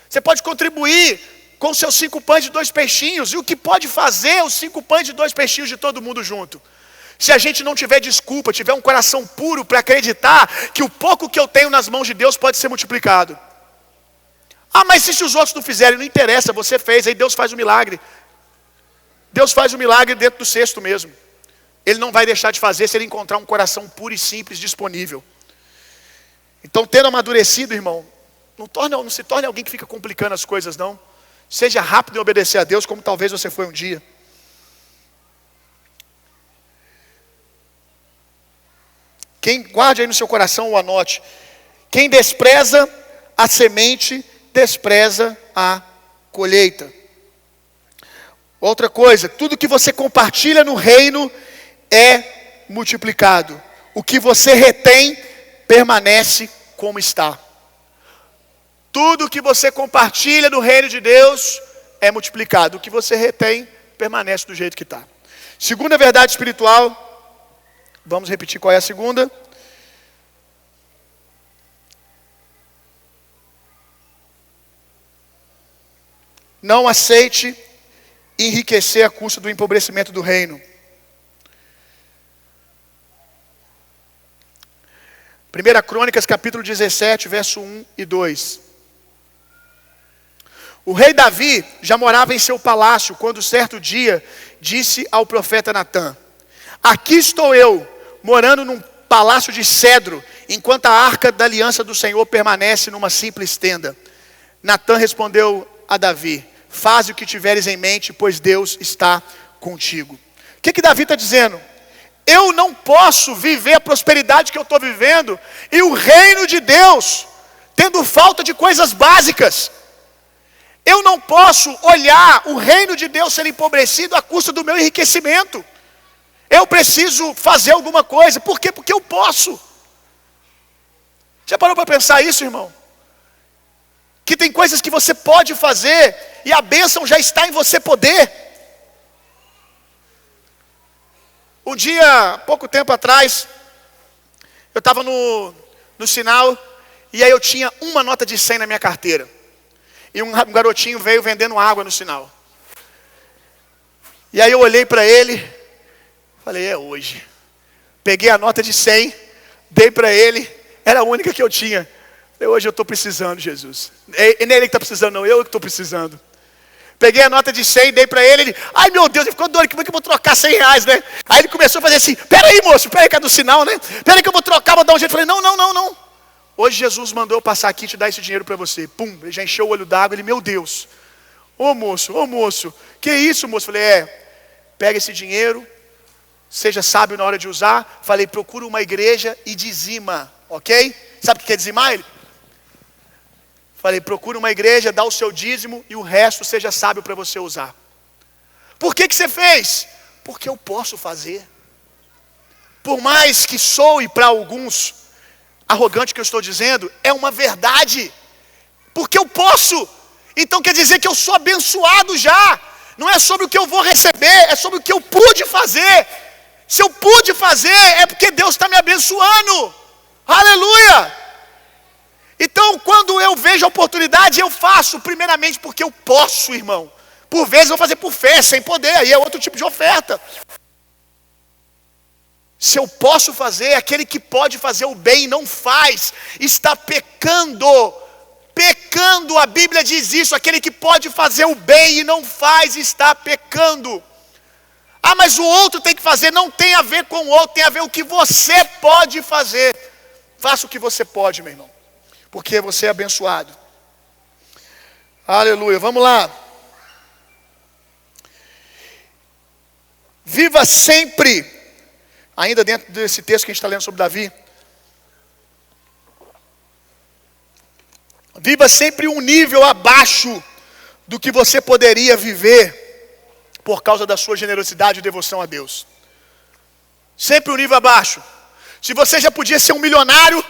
Você pode contribuir com seus 5 pães e 2 peixinhos. E o que pode fazer os 5 pães e 2 peixinhos de todo mundo junto? Se a gente não tiver desculpa, tiver um coração puro para acreditar que o pouco que eu tenho nas mãos de Deus pode ser multiplicado. Ah, mas se os outros não fizerem, não interessa, você fez, aí Deus faz o milagre. Deus faz o milagre dentro do cesto mesmo. Ele não vai deixar de fazer se ele encontrar um coração puro e simples disponível. Então, tendo amadurecido, irmão, não se torne alguém que fica complicando as coisas, não. Seja rápido em obedecer a Deus, como talvez você foi um dia. Quem guarde aí no seu coração ou anote. Quem despreza a semente, despreza a colheita. Outra coisa, tudo que você compartilha no reino é multiplicado. O que você retém, permanece como está. Tudo que você compartilha no reino de Deus é multiplicado. O que você retém, permanece do jeito que está. Segunda verdade espiritual. Vamos repetir qual é a segunda. Não aceite enriquecer a custa do empobrecimento do reino. 1 Crônicas, capítulo 17, verso 1 e 2. O rei Davi já morava em seu palácio, quando certo dia disse ao profeta Natã: aqui estou eu, morando num palácio de cedro, enquanto a arca da aliança do Senhor permanece numa simples tenda. Natã respondeu a Davi: faze o que tiveres em mente, pois Deus está contigo. O que Davi está dizendo? Eu não posso viver a prosperidade que eu estou vivendo e o reino de Deus tendo falta de coisas básicas. Eu não posso olhar o reino de Deus ser empobrecido à custa do meu enriquecimento. Eu preciso fazer alguma coisa. Por quê? Porque eu posso. Já parou para pensar isso, irmão? Que tem coisas que você pode fazer e a bênção já está em você poder. Um dia, pouco tempo atrás, eu estava no sinal e aí eu tinha uma nota de 100 na minha carteira. E um garotinho veio vendendo água no sinal. E aí eu olhei para ele, falei, é hoje. Peguei a nota de 100, dei para ele, era a única que eu tinha. Falei, hoje eu estou precisando, Jesus. Não é ele que está precisando, não, eu que estou precisando. Peguei a nota de 100, dei para ele, ai meu Deus, ele ficou doido, como é que eu vou trocar R$100, né? Aí ele começou a fazer assim, peraí moço, peraí que é do sinal, né? Peraí que eu vou trocar, vou dar um jeito. Falei, não. Hoje Jesus mandou eu passar aqui e te dar esse dinheiro para você. Pum, ele já encheu o olho d'água, ele, meu Deus. Ô moço, que isso moço? Falei, pega esse dinheiro, seja sábio na hora de usar. Falei, procura uma igreja e dizima, ok? Sabe o que é dizimar? Ele? Falei, procura uma igreja, dá o seu dízimo e o resto seja sábio para você usar. Por que você fez? Porque eu posso fazer. Por mais que soe para alguns arrogante que eu estou dizendo, é uma verdade. Porque eu posso. Então quer dizer que eu sou abençoado já. Não é sobre o que eu vou receber, é sobre o que eu pude fazer. Se eu pude fazer, é porque Deus está me abençoando. Aleluia! Então, quando eu vejo a oportunidade, eu faço, primeiramente porque eu posso, irmão. Por vezes eu vou fazer por fé, sem poder, aí é outro tipo de oferta. Se eu posso fazer, aquele que pode fazer o bem e não faz, está pecando. Pecando, a Bíblia diz isso, aquele que pode fazer o bem e não faz, está pecando. Ah, mas o outro tem que fazer, não tem a ver com o outro, tem a ver com o que você pode fazer. Faça o que você pode, meu irmão, porque você é abençoado. Aleluia, vamos lá. Viva sempre, ainda dentro desse texto que a gente está lendo sobre Davi. Viva sempre um nível abaixo do que você poderia viver por causa da sua generosidade e devoção a Deus. Sempre um nível abaixo. Se você já podia ser um milionário,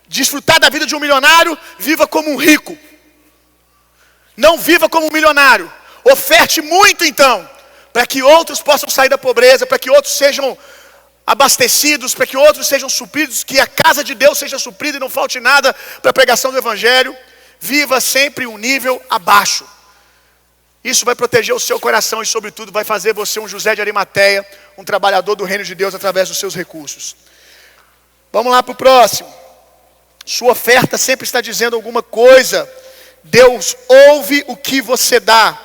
desfrutar da vida de um milionário, viva como um rico. Não viva como um milionário. Oferte muito então, para que outros possam sair da pobreza, para que outros sejam abastecidos, para que outros sejam supridos, que a casa de Deus seja suprida e não falte nada para a pregação do Evangelho. Viva sempre um nível abaixo. Isso vai proteger o seu coração e, sobretudo, vai fazer você um José de Arimateia, um trabalhador do reino de Deus através dos seus recursos. Vamos lá para o próximo. Sua oferta sempre está dizendo alguma coisa. Deus ouve o que você dá.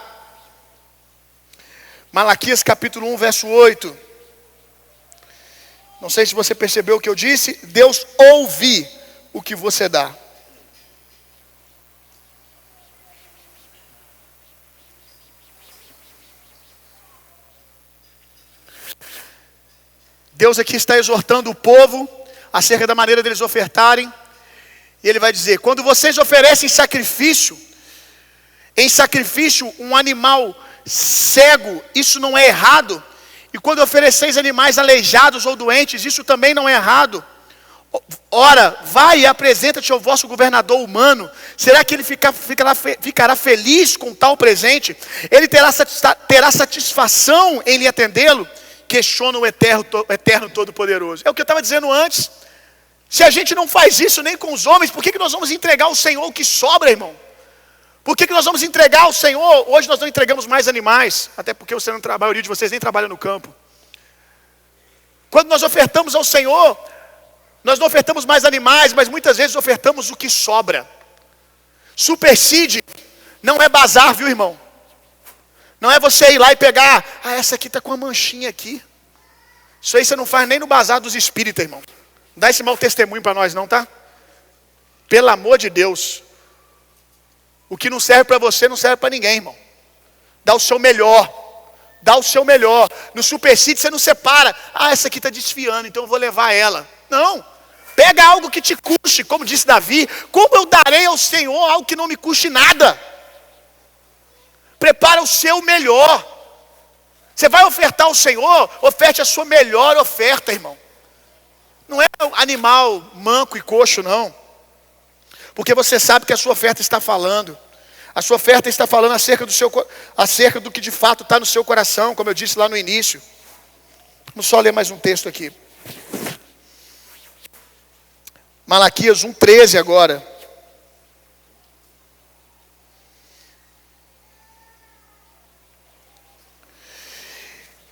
Malaquias capítulo 1, verso 8. Não sei se você percebeu o que eu disse. Deus ouve o que você dá. Deus aqui está exortando o povo acerca da maneira deles ofertarem. E Ele vai dizer: quando vocês oferecem sacrifício, em sacrifício um animal cego, isso não é errado. E quando ofereceis animais aleijados ou doentes, isso também não é errado. Ora, vai e apresenta-te ao vosso governador humano. Será que ele ficará feliz com tal presente? Ele terá satisfação em lhe atendê-lo? Questiona o eterno Todo-Poderoso. É o que eu estava dizendo antes. Se a gente não faz isso nem com os homens, por que nós vamos entregar ao Senhor o que sobra, irmão? Por que nós vamos entregar ao Senhor? Hoje nós não entregamos mais animais, até porque você não trabalha, a maioria de vocês nem trabalha no campo. Quando nós ofertamos ao Senhor, nós não ofertamos mais animais, mas muitas vezes ofertamos o que sobra. Supersídio não é bazar, viu, irmão? Não é você ir lá e pegar, essa aqui está com uma manchinha aqui. Isso aí você não faz nem no bazar dos espíritas, irmão. Não dá esse mau testemunho para nós não, tá? Pelo amor de Deus. O que não serve para você não serve para ninguém, irmão. Dá o seu melhor. Dá o seu melhor. No supersídio você não separa. Essa aqui está desfiando, então eu vou levar ela. Não. Pega algo que te custe, como disse Davi. Como eu darei ao Senhor algo que não me custe nada? Prepara o seu melhor. Você vai ofertar ao Senhor, oferte a sua melhor oferta, irmão. Não é animal manco e coxo, não. Porque você sabe que a sua oferta está falando. A sua oferta está falando acerca do que de fato está no seu coração, como eu disse lá no início. Vamos só ler mais um texto aqui. Malaquias 1,13 agora.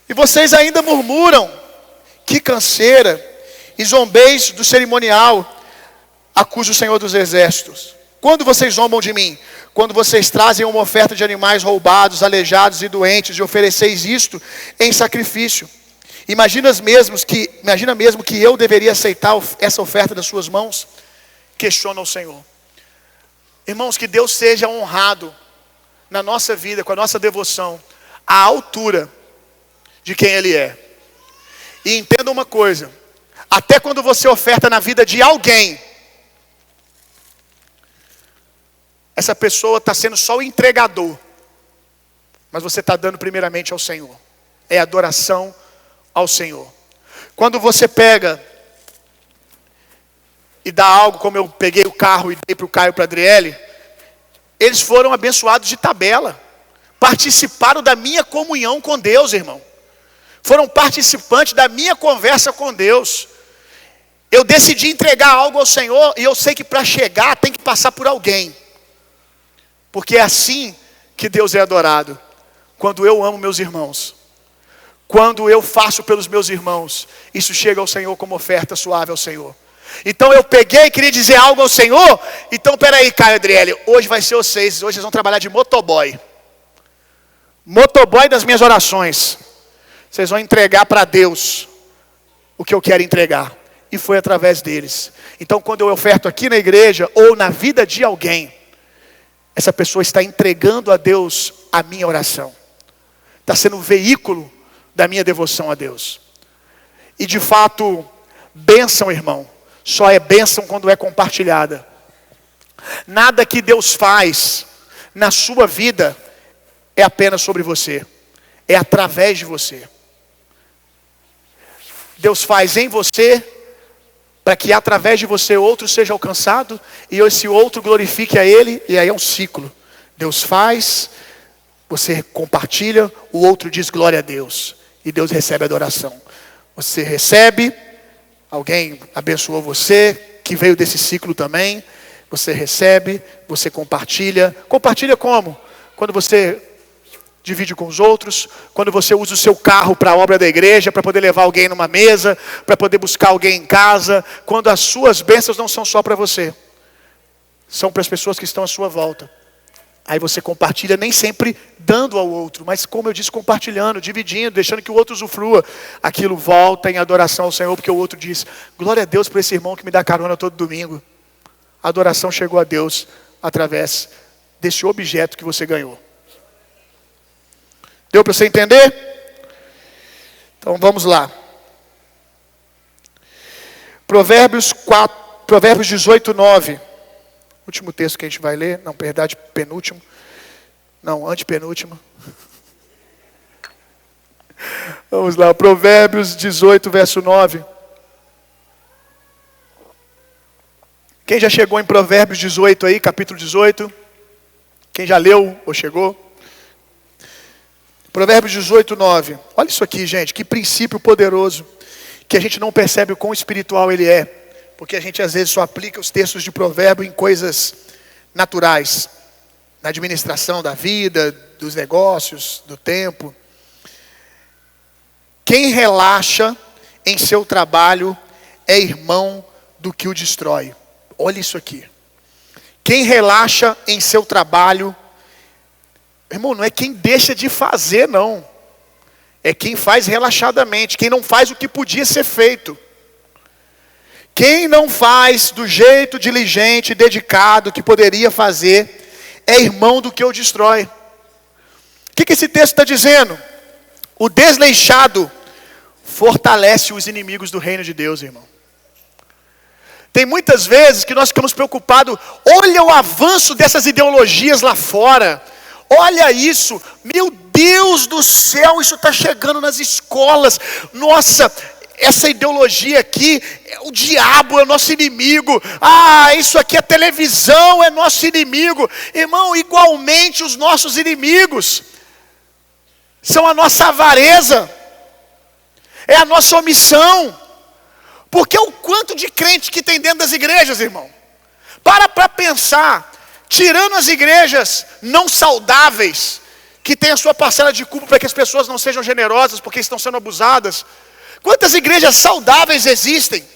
E vocês ainda murmuram, que canseira, e zombeis do cerimonial, acusa o Senhor dos Exércitos. Quando vocês zombam de mim? Quando vocês trazem uma oferta de animais roubados, aleijados e doentes, e ofereceis isto em sacrifício. Imagina mesmo que eu deveria aceitar essa oferta das suas mãos? Questiona o Senhor. Irmãos, que Deus seja honrado na nossa vida, com a nossa devoção, à altura de quem Ele é. E entenda uma coisa, até quando você oferta na vida de alguém, essa pessoa está sendo só o entregador, mas você está dando primeiramente ao Senhor. É adoração ao Senhor. Quando você pega e dá algo, como eu peguei o carro e dei para o Caio e para a Adriele, eles foram abençoados de tabela, participaram da minha comunhão com Deus, irmão. Foram participantes da minha conversa com Deus. Eu decidi entregar algo ao Senhor, e eu sei que para chegar tem que passar por alguém. Porque é assim que Deus é adorado. Quando eu amo meus irmãos. Quando eu faço pelos meus irmãos. Isso chega ao Senhor como oferta suave ao Senhor. Então eu peguei e queria dizer algo ao Senhor. Então peraí, Caio e Adriele. Hoje vai ser vocês. Hoje vocês vão trabalhar de motoboy. Motoboy das minhas orações. Vocês vão entregar para Deus o que eu quero entregar. E foi através deles. Então quando eu oferto aqui na igreja ou na vida de alguém, essa pessoa está entregando a Deus a minha oração. Está sendo um veículo da minha devoção a Deus. E de fato, bênção, irmão, só é bênção quando é compartilhada. Nada que Deus faz na sua vida é apenas sobre você. É através de você. Deus faz em você para que através de você outro seja alcançado e esse outro glorifique a Ele, e aí é um ciclo. Deus faz, você compartilha, o outro diz glória a Deus e Deus recebe a adoração. Você recebe, alguém abençoou você, que veio desse ciclo também, você recebe, você compartilha. Compartilha como? Quando você divide com os outros, quando você usa o seu carro para a obra da igreja, para poder levar alguém numa mesa, para poder buscar alguém em casa, quando as suas bênçãos não são só para você, são para as pessoas que estão à sua volta. Aí você compartilha, nem sempre dando ao outro, mas como eu disse, compartilhando, dividindo, deixando que o outro usufrua. Aquilo volta em adoração ao Senhor, porque o outro diz, glória a Deus por esse irmão que me dá carona todo domingo. A adoração chegou a Deus através desse objeto que você ganhou. Deu para você entender? Então vamos lá. Provérbios 18, 9. Último texto que a gente vai ler. Não, verdade, penúltimo. Não, antepenúltimo. Vamos lá, Provérbios 18, verso 9. Quem já chegou em Provérbios 18 aí, capítulo 18? Quem já leu ou chegou? Provérbios 18, 9. Olha isso aqui, gente, que princípio poderoso, que a gente não percebe o quão espiritual ele é, porque a gente às vezes só aplica os textos de provérbio em coisas naturais, na administração da vida, dos negócios, do tempo. Quem relaxa em seu trabalho é irmão do que o destrói. Olha isso aqui. Quem relaxa em seu trabalho, irmão, não é quem deixa de fazer, não. É quem faz relaxadamente, quem não faz o que podia ser feito. Quem não faz do jeito diligente, dedicado, que poderia fazer, é irmão do que o destrói. O que esse texto está dizendo? O desleixado fortalece os inimigos do reino de Deus, irmão. Tem muitas vezes que nós ficamos preocupados, olha o avanço dessas ideologias lá fora. Olha isso, meu Deus do céu, isso está chegando nas escolas. Nossa, essa ideologia aqui, o diabo é nosso inimigo. Isso aqui, a televisão é nosso inimigo. Irmão, igualmente os nossos inimigos são a nossa avareza, é a nossa omissão. Porque o quanto de crente que tem dentro das igrejas, irmão. Para pensar. Tirando as igrejas não saudáveis, que têm a sua parcela de culpa para que as pessoas não sejam generosas porque estão sendo abusadas. Quantas igrejas saudáveis existem?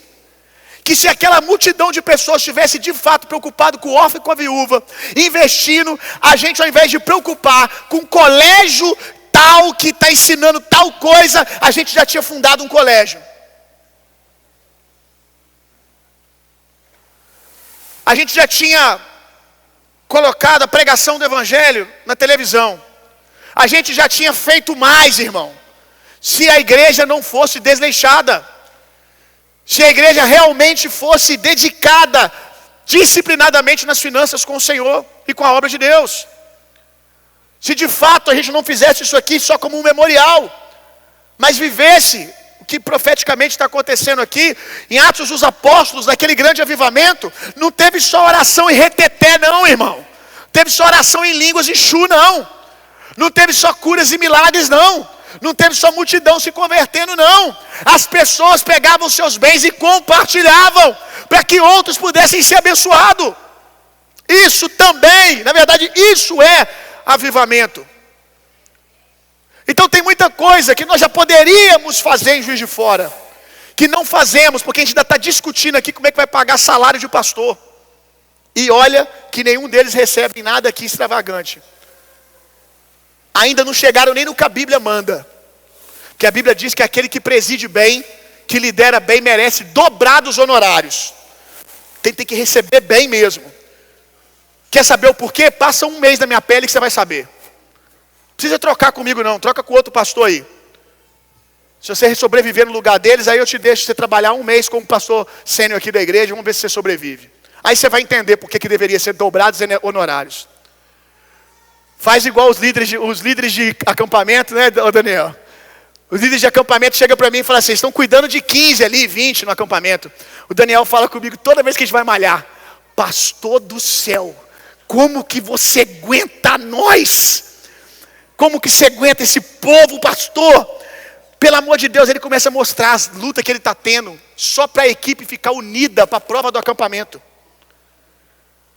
Que se aquela multidão de pessoas estivesse de fato preocupado com o órfão e com a viúva, investindo, a gente ao invés de preocupar com colégio tal que está ensinando tal coisa, a gente já tinha fundado um colégio. A gente já tinha colocado a pregação do evangelho na televisão. A gente já tinha feito mais, irmão. Se a igreja não fosse desleixada. Se a igreja realmente fosse dedicada disciplinadamente nas finanças com o Senhor e com a obra de Deus. Se de fato a gente não fizesse isso aqui só como um memorial, mas vivesse o que profeticamente está acontecendo aqui, em Atos dos Apóstolos, naquele grande avivamento, não teve só oração em reteté não, irmão. Teve só oração em línguas em Xu, não. Não teve só curas e milagres, não. Não teve só multidão se convertendo, não. As pessoas pegavam seus bens e compartilhavam, para que outros pudessem ser abençoados. Isso também, na verdade, isso é avivamento. Então tem muita coisa que nós já poderíamos fazer em Juiz de Fora, que não fazemos, porque a gente ainda está discutindo aqui como é que vai pagar salário de pastor. E olha que nenhum deles recebe nada aqui extravagante. Ainda não chegaram nem no que a Bíblia manda. Que a Bíblia diz que aquele que preside bem, que lidera bem, merece dobrados honorários. Tem que receber bem mesmo. Quer saber o porquê? Passa um mês na minha pele que você vai saber. Precisa trocar comigo não, troca com outro pastor aí. Se você sobreviver no lugar deles, aí eu te deixo você trabalhar um mês como pastor sênior aqui da igreja, vamos ver se você sobrevive. Aí você vai entender por que deveria ser dobrados honorários. Faz igual os líderes de acampamento, né, Daniel? Os líderes de acampamento chegam para mim e falam assim, estão cuidando de 15 ali, 20 no acampamento. O Daniel fala comigo toda vez que a gente vai malhar, pastor do céu, como que você aguenta nós? Como que você aguenta esse povo, pastor? Pelo amor de Deus, ele começa a mostrar as lutas que ele está tendo, só para a equipe ficar unida para a prova do acampamento.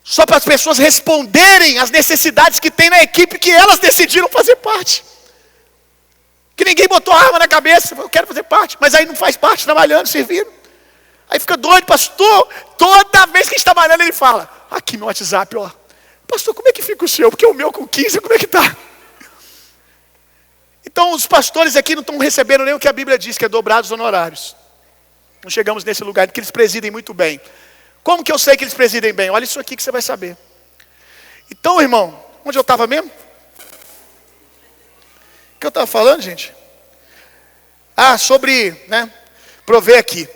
Só para as pessoas responderem às necessidades que tem na equipe que elas decidiram fazer parte. Que ninguém botou arma na cabeça, eu quero fazer parte, mas aí não faz parte, trabalhando, servindo. Aí fica doido, pastor, toda vez que a gente está trabalhando ele fala, aqui no WhatsApp, ó, pastor, como é que fica o seu? Porque o meu com 15, como é que está? Então os pastores aqui não estão recebendo nem o que a Bíblia diz, que é dobrados honorários. Não chegamos nesse lugar, porque eles presidem muito bem. Como que eu sei que eles presidem bem? Olha isso aqui que você vai saber. Então, irmão, onde eu estava mesmo? O que eu estava falando, gente? Sobre, prover aqui,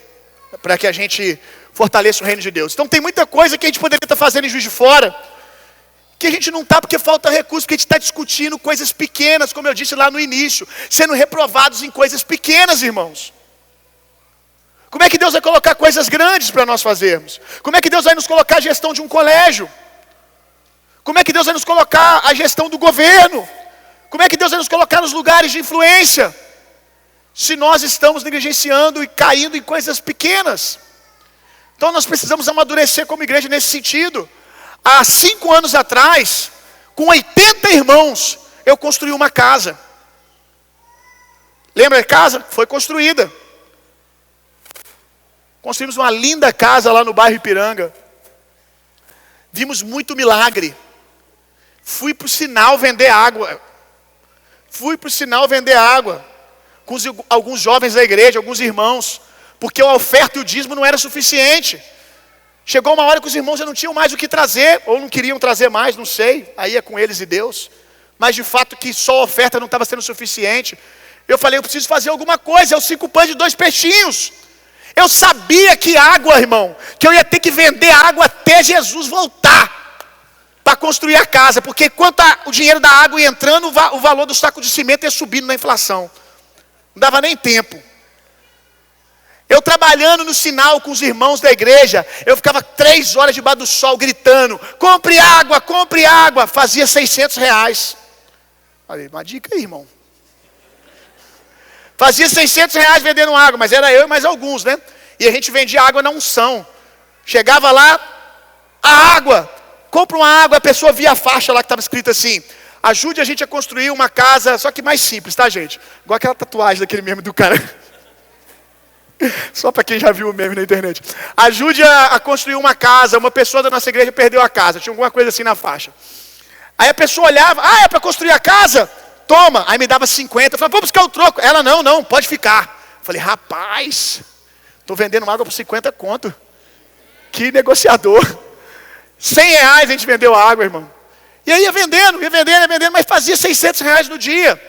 para que a gente fortaleça o reino de Deus. Então tem muita coisa que a gente poderia estar fazendo em Juiz de Fora, que a gente não está porque falta recurso, porque a gente está discutindo coisas pequenas, como eu disse lá no início, sendo reprovados em coisas pequenas, irmãos. Como é que Deus vai colocar coisas grandes para nós fazermos? Como é que Deus vai nos colocar a gestão de um colégio? Como é que Deus vai nos colocar a gestão do governo? Como é que Deus vai nos colocar nos lugares de influência? Se nós estamos negligenciando e caindo em coisas pequenas. Então nós precisamos amadurecer como igreja nesse sentido. Há 5 anos atrás, com 80 irmãos, eu construí uma casa. Lembra a casa? Foi construída. Construímos uma linda casa lá no bairro Ipiranga. Vimos muito milagre. Fui para o sinal vender água. Com alguns jovens da igreja, alguns irmãos. Porque a oferta e o dízimo não era suficiente. Chegou uma hora que os irmãos já não tinham mais o que trazer. Ou não queriam trazer mais, não sei. Aí é com eles e Deus. Mas de fato que só a oferta não estava sendo suficiente. Eu falei, eu preciso fazer alguma coisa. É os 5 pães de 2 peixinhos. Eu sabia que água, irmão, que eu ia ter que vender água até Jesus voltar para construir a casa, porque enquanto o dinheiro da água ia entrando, o valor do saco de cimento ia subindo na inflação. Não dava nem tempo. Eu trabalhando no sinal com os irmãos da igreja, eu ficava 3 horas debaixo do sol gritando, compre água, fazia R$600. Falei, uma dica aí, irmão. Fazia R$600 vendendo água, mas era eu e mais alguns, né? E a gente vendia água na unção. Chegava lá, a água, compra uma água, a pessoa via a faixa lá que estava escrito assim, ajude a gente a construir uma casa, só que mais simples, tá, gente? Igual aquela tatuagem daquele meme do cara. Só para quem já viu o meme na internet. Ajude a construir uma casa, uma pessoa da nossa igreja perdeu a casa, tinha alguma coisa assim na faixa. Aí a pessoa olhava, é para construir a casa? Toma, aí me dava 50, eu falei, vou buscar o troco. Ela, não, pode ficar. Eu falei, rapaz, estou vendendo água por 50 conto. Que negociador. R$100 a gente vendeu a água, irmão. E aí ia vendendo, mas fazia R$600 no dia.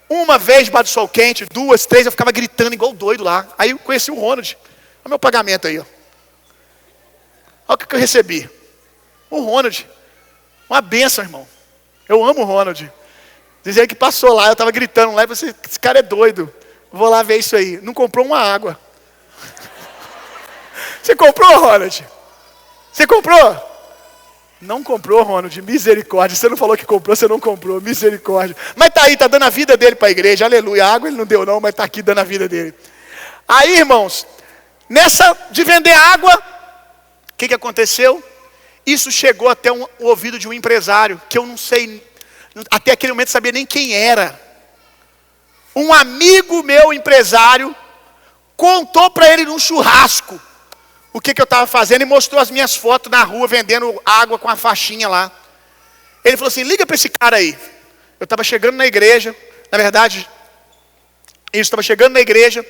Uma vez debaixo do sol quente, 2, 3, eu ficava gritando igual doido lá. Aí eu conheci o Ronald. Olha o meu pagamento aí, ó. Olha o que eu recebi. O Ronald. Uma bênção, irmão. Eu amo o Ronald. Dizia que passou lá, eu estava gritando lá, e você, esse cara é doido. Vou lá ver isso aí. Não comprou uma água. Você comprou, Ronald? Você comprou? Não comprou, Ronald, misericórdia. Você não falou que comprou, você não comprou, misericórdia. Mas tá aí, tá dando a vida dele para a igreja, aleluia. A água ele não deu não, mas tá aqui dando a vida dele. Aí, irmãos, nessa de vender água, o que aconteceu? Isso chegou até o ouvido de um empresário, que eu não sei, até aquele momento sabia nem quem era. Um amigo meu, empresário, contou para ele num churrasco o que eu estava fazendo e mostrou as minhas fotos na rua vendendo água com a faixinha lá. Ele falou assim, liga para esse cara aí. Eu estava chegando na igreja, na verdade, estava chegando na igreja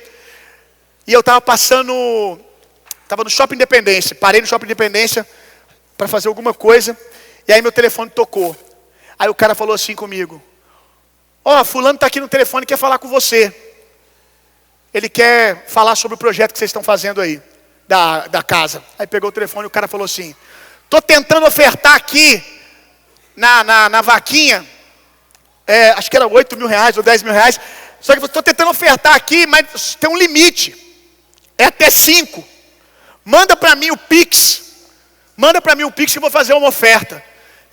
e eu estava estava no Shopping Independência, parei no Shopping Independência para fazer alguma coisa e aí meu telefone tocou. Aí o cara falou assim comigo, fulano está aqui no telefone e quer falar com você. Ele quer falar sobre o projeto que vocês estão fazendo aí. da casa. Aí pegou o telefone e o cara falou assim: tô tentando ofertar aqui na vaquinha, acho que era 8 mil reais ou 10 mil reais. Só que eu estou tentando ofertar aqui, mas tem um limite. É até 5. Manda para mim o Pix. Manda para mim o Pix que eu vou fazer uma oferta.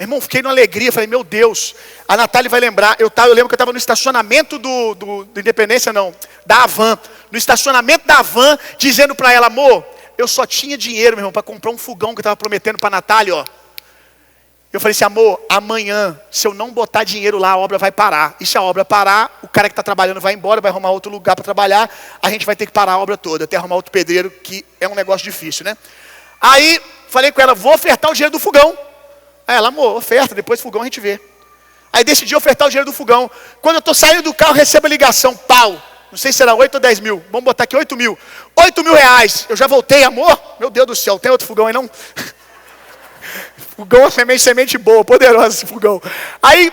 Irmão, fiquei numa alegria. Falei, meu Deus, a Natália vai lembrar. Eu lembro que eu estava no estacionamento do Independência, não, da Havan. No estacionamento da Havan, dizendo para ela: amor, eu só tinha dinheiro, meu irmão, para comprar um fogão que eu estava prometendo para a Natália, ó. Eu falei assim: amor, amanhã, se eu não botar dinheiro lá, a obra vai parar. E se a obra parar, o cara que está trabalhando vai embora, vai arrumar outro lugar para trabalhar. A gente vai ter que parar a obra toda, até arrumar outro pedreiro, que é um negócio difícil, né? Aí, falei com ela: vou ofertar o dinheiro do fogão. Aí ela: amor, oferta, depois do fogão a gente vê. Aí decidi ofertar o dinheiro do fogão. Quando eu estou saindo do carro, recebo a ligação: pau. Não sei se era 8 ou 10 mil. Vamos botar aqui 8 mil. 8 mil reais. Eu já voltei, amor. Meu Deus do céu, tem outro fogão aí não? Fogão, semente boa, poderosa esse fogão. Aí,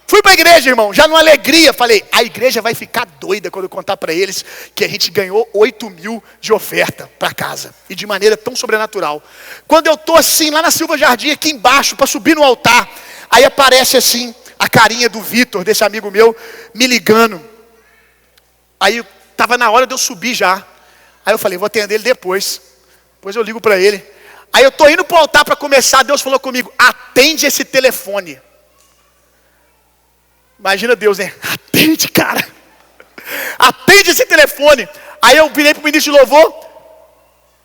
fui para a igreja, irmão, já numa alegria. Falei, a igreja vai ficar doida quando eu contar para eles que a gente ganhou 8 mil de oferta para casa. E de maneira tão sobrenatural. Quando eu estou assim, lá na Silva Jardim, aqui embaixo, para subir no altar, aí aparece assim, a carinha do Vitor, desse amigo meu, me ligando. Aí, estava na hora de eu subir já. Aí eu falei, vou atender ele depois. Depois eu ligo para ele. Aí eu estou indo para o altar para começar, Deus falou comigo: atende esse telefone. Imagina Deus, né? Atende, cara. Atende esse telefone. Aí eu virei para o ministro de louvor: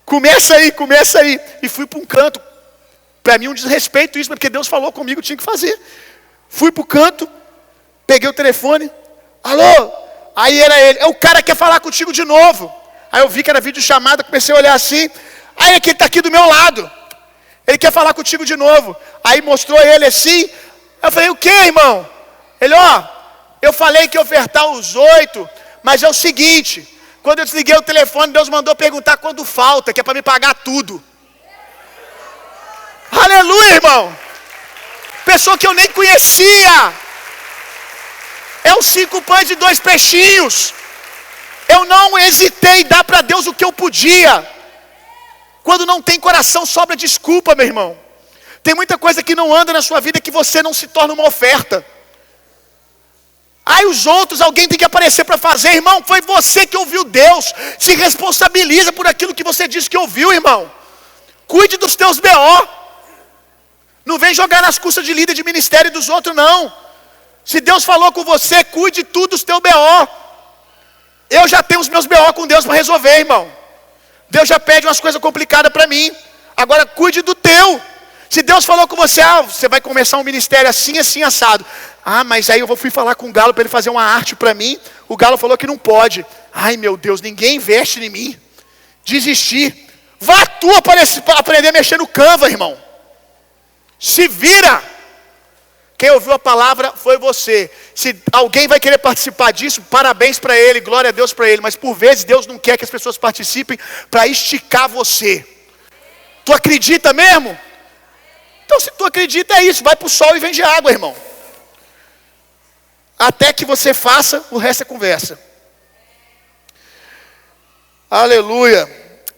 começa aí. E fui para um canto. Para mim um desrespeito isso, porque Deus falou comigo, tinha que fazer. Fui para o canto, peguei o telefone. Alô? Aí era ele: o cara quer falar contigo de novo. Aí eu vi que era videochamada, comecei a olhar assim. Aí é que ele está aqui do meu lado. Ele quer falar contigo de novo. Aí mostrou ele assim. Eu falei: o que, irmão? Ele: eu falei que ia ofertar os 8, mas é o seguinte, quando eu desliguei o telefone, Deus mandou perguntar quando falta, que é para me pagar tudo. Aleluia, irmão. Pessoa que eu nem conhecia. É os 5 pães e 2 peixinhos. Eu não hesitei em dar para Deus o que eu podia. Quando não tem coração, sobra desculpa, meu irmão. Tem muita coisa que não anda na sua vida que você não se torna uma oferta. Aí os outros, alguém tem que aparecer para fazer. Irmão, foi você que ouviu Deus. Se responsabiliza por aquilo que você disse que ouviu, irmão. Cuide dos teus BO. Não vem jogar nas custas de líder de ministério dos outros, não. Se Deus falou com você, cuide tudo dos teus BO. Eu já tenho os meus BO com Deus para resolver, irmão. Deus já pede umas coisas complicadas para mim. Agora cuide do teu. Se Deus falou com você: você vai começar um ministério assim, assim, assado. Mas aí eu fui falar com o Galo para ele fazer uma arte para mim. O Galo falou que não pode. Ai, meu Deus, ninguém investe em mim. Desisti. Vá tu aprender a mexer no Canva, irmão. Se vira. Quem ouviu a palavra foi você. Se alguém vai querer participar disso, parabéns para ele, glória a Deus para ele. Mas por vezes Deus não quer que as pessoas participem para esticar você. Tu acredita mesmo? Então se tu acredita é isso, vai para o sol e vende água, irmão. Até que você faça, o resto é conversa. Aleluia.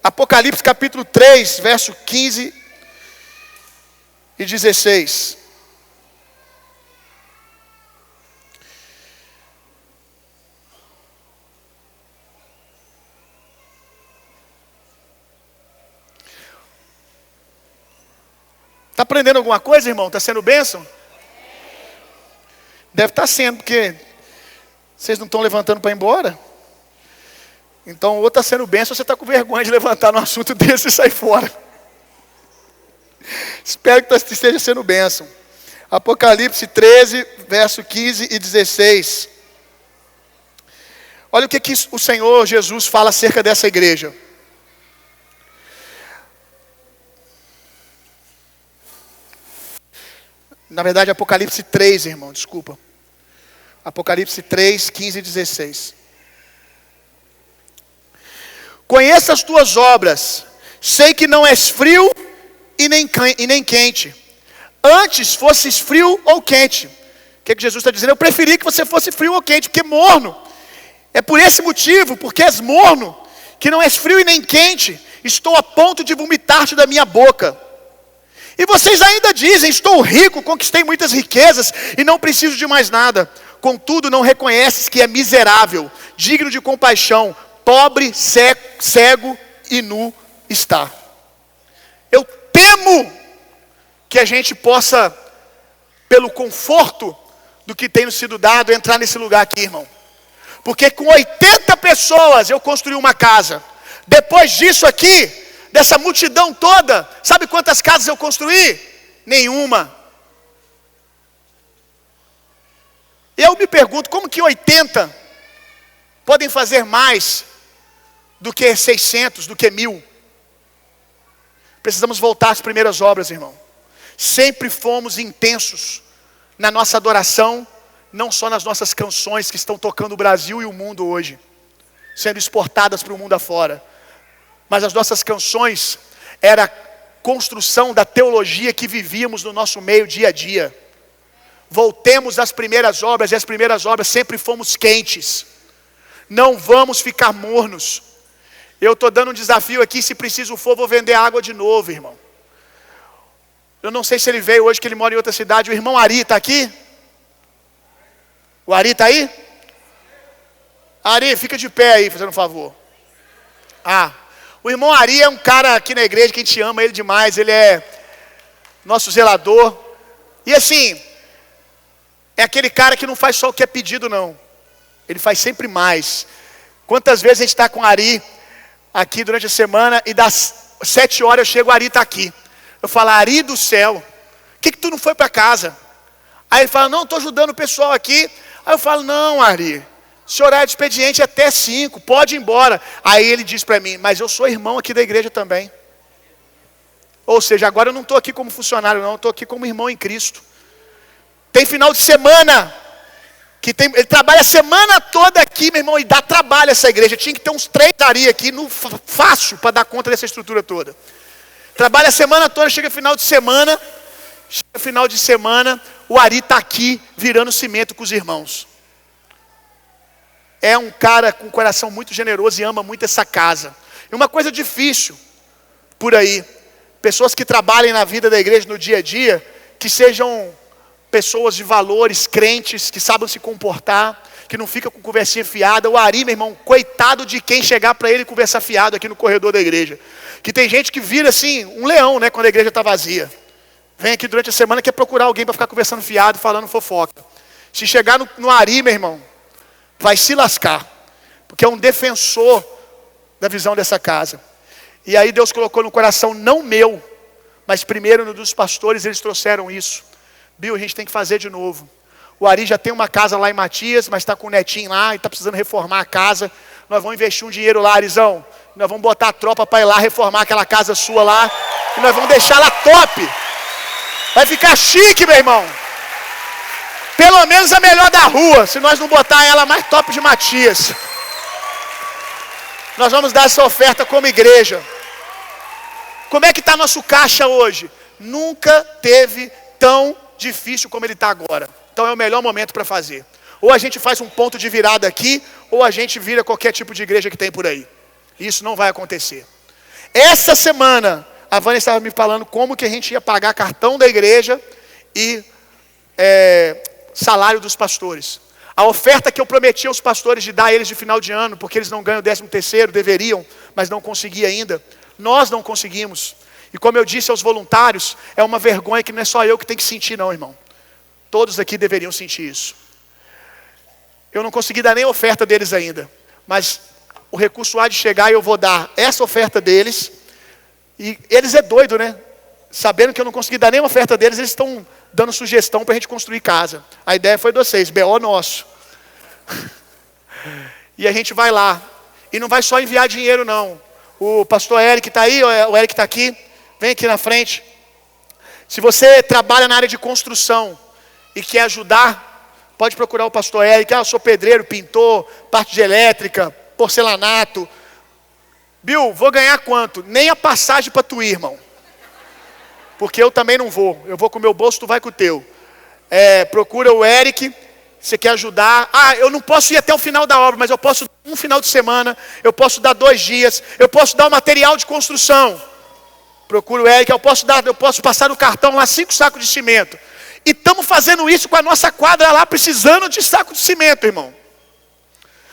Apocalipse capítulo 3, verso 15 e 16. Está aprendendo alguma coisa, irmão? Está sendo bênção? Deve estar sendo, porque vocês não estão levantando para ir embora. Então, ou está sendo bênção, ou você está com vergonha de levantar num assunto desse e sair fora. Espero que esteja sendo bênção. Apocalipse 13, verso 15 e 16. Olha o que o Senhor Jesus fala acerca dessa igreja. Na verdade, Apocalipse 3, irmão, desculpa. Apocalipse 3, 15 e 16. Conheço as tuas obras, sei que não és frio e nem quente. Antes fosses frio ou quente. O que Jesus está dizendo? Eu preferi que você fosse frio ou quente, porque morno. É por esse motivo, porque és morno, que não és frio e nem quente. estou a ponto de vomitar-te da minha boca. E vocês ainda dizem, estou rico, conquistei muitas riquezas e não preciso de mais nada. Contudo, não reconheces que é miserável, digno de compaixão, pobre, cego e nu está. Eu temo que a gente possa, pelo conforto do que tem nos sido dado, entrar nesse lugar aqui, irmão. Porque com 80 pessoas eu construí uma casa. Depois disso aqui, dessa multidão toda, sabe quantas casas eu construí? Nenhuma. Eu me pergunto, como que 80 podem fazer mais do que 600, do que 1000? Precisamos voltar às primeiras obras, irmão. Sempre fomos intensos na nossa adoração, não só nas nossas canções que estão tocando o Brasil e o mundo hoje, sendo exportadas para o mundo afora. Mas as nossas canções era a construção da teologia que vivíamos no nosso meio dia a dia. Voltemos às primeiras obras, e as primeiras obras sempre fomos quentes. Não vamos ficar mornos. Eu estou dando um desafio aqui, se preciso for, vou vender água de novo, irmão. Eu não sei se ele veio hoje, que ele mora em outra cidade. O irmão Ari está aqui? O Ari está aí? Ari, fica de pé aí, fazendo um favor. O irmão Ari é um cara aqui na igreja que a gente ama ele demais. Ele é nosso zelador. E assim, é aquele cara que não faz só o que é pedido, não. Ele faz sempre mais. Quantas vezes a gente está com o Ari aqui durante a semana e das 7 horas eu chego, o Ari está aqui. Eu falo, Ari do céu, por que tu não foi para casa? Aí ele fala, não, estou ajudando o pessoal aqui. Aí eu falo, não, Ari, seu horário de expediente é até 5, pode ir embora. Aí ele diz para mim, mas eu sou irmão aqui da igreja também. Ou seja, agora eu não estou aqui como funcionário, não, eu estou aqui como irmão em Cristo. Tem final de semana, ele trabalha a semana toda aqui, meu irmão, e dá trabalho essa igreja. Tinha que ter uns 3 Ari aqui, fácil, para dar conta dessa estrutura toda. Trabalha a semana toda, chega final de semana, o Ari está aqui virando cimento com os irmãos. É um cara com um coração muito generoso e ama muito essa casa. E uma coisa difícil por aí, pessoas que trabalhem na vida da igreja no dia a dia, que sejam pessoas de valores, crentes, que sabem se comportar, que não fica com conversinha fiada. O Ari, meu irmão, coitado de quem chegar para ele conversar fiado aqui no corredor da igreja. Que tem gente que vira assim, um leão, né, quando a igreja está vazia. Vem aqui durante a semana, quer procurar alguém para ficar conversando fiado, falando fofoca. Se chegar no Ari, meu irmão, vai se lascar. Porque é um defensor da visão dessa casa. E aí Deus colocou no coração, não meu, mas primeiro no dos pastores, eles trouxeram isso. Bill, a gente tem que fazer de novo. O Ari já tem uma casa lá em Matias, mas está com o netinho lá e está precisando reformar a casa. Nós vamos investir um dinheiro lá, Arizão. Nós vamos botar a tropa para ir lá reformar aquela casa sua lá. E nós vamos deixar ela top. Vai ficar chique, meu irmão. Pelo menos a melhor da rua, se nós não botar ela mais top de Matias. Nós vamos dar essa oferta como igreja. Como é que está nosso caixa hoje? Nunca teve tão difícil como ele está agora. Então é o melhor momento para fazer. Ou a gente faz um ponto de virada aqui, ou a gente vira qualquer tipo de igreja que tem por aí. Isso não vai acontecer. Essa semana, a Vânia estava me falando como que a gente ia pagar cartão da igreja e salário dos pastores. A oferta que eu prometi aos pastores de dar a eles de final de ano, porque eles não ganham o 13º, deveriam, mas não consegui ainda. Nós não conseguimos. E como eu disse aos voluntários, é uma vergonha que não é só eu que tenho que sentir não, irmão. Todos aqui deveriam sentir isso. Eu não consegui dar nem a oferta deles ainda. Mas o recurso há de chegar e eu vou dar essa oferta deles. E eles é doido, né? Sabendo que eu não consegui dar nem a oferta deles, eles estão dando sugestão para a gente construir casa. A ideia foi de vocês, BO nosso. E a gente vai lá. E não vai só enviar dinheiro não. O pastor Eric está aí, o Eric está aqui. Vem aqui na frente. Se você trabalha na área de construção e quer ajudar, pode procurar o pastor Eric. Eu sou pedreiro, pintor, parte de elétrica, porcelanato. Bill, vou ganhar quanto? Nem a passagem para tu ir, irmão. Porque eu também não vou. Eu vou com o meu bolso, tu vai com o teu. Procura o Eric. Você quer ajudar? Eu não posso ir até o final da obra, mas eu posso dar um final de semana, eu posso dar 2 dias, eu posso dar um material de construção. Procura o Eric, eu posso passar no cartão lá 5 sacos de cimento. E estamos fazendo isso com a nossa quadra lá, precisando de saco de cimento, irmão.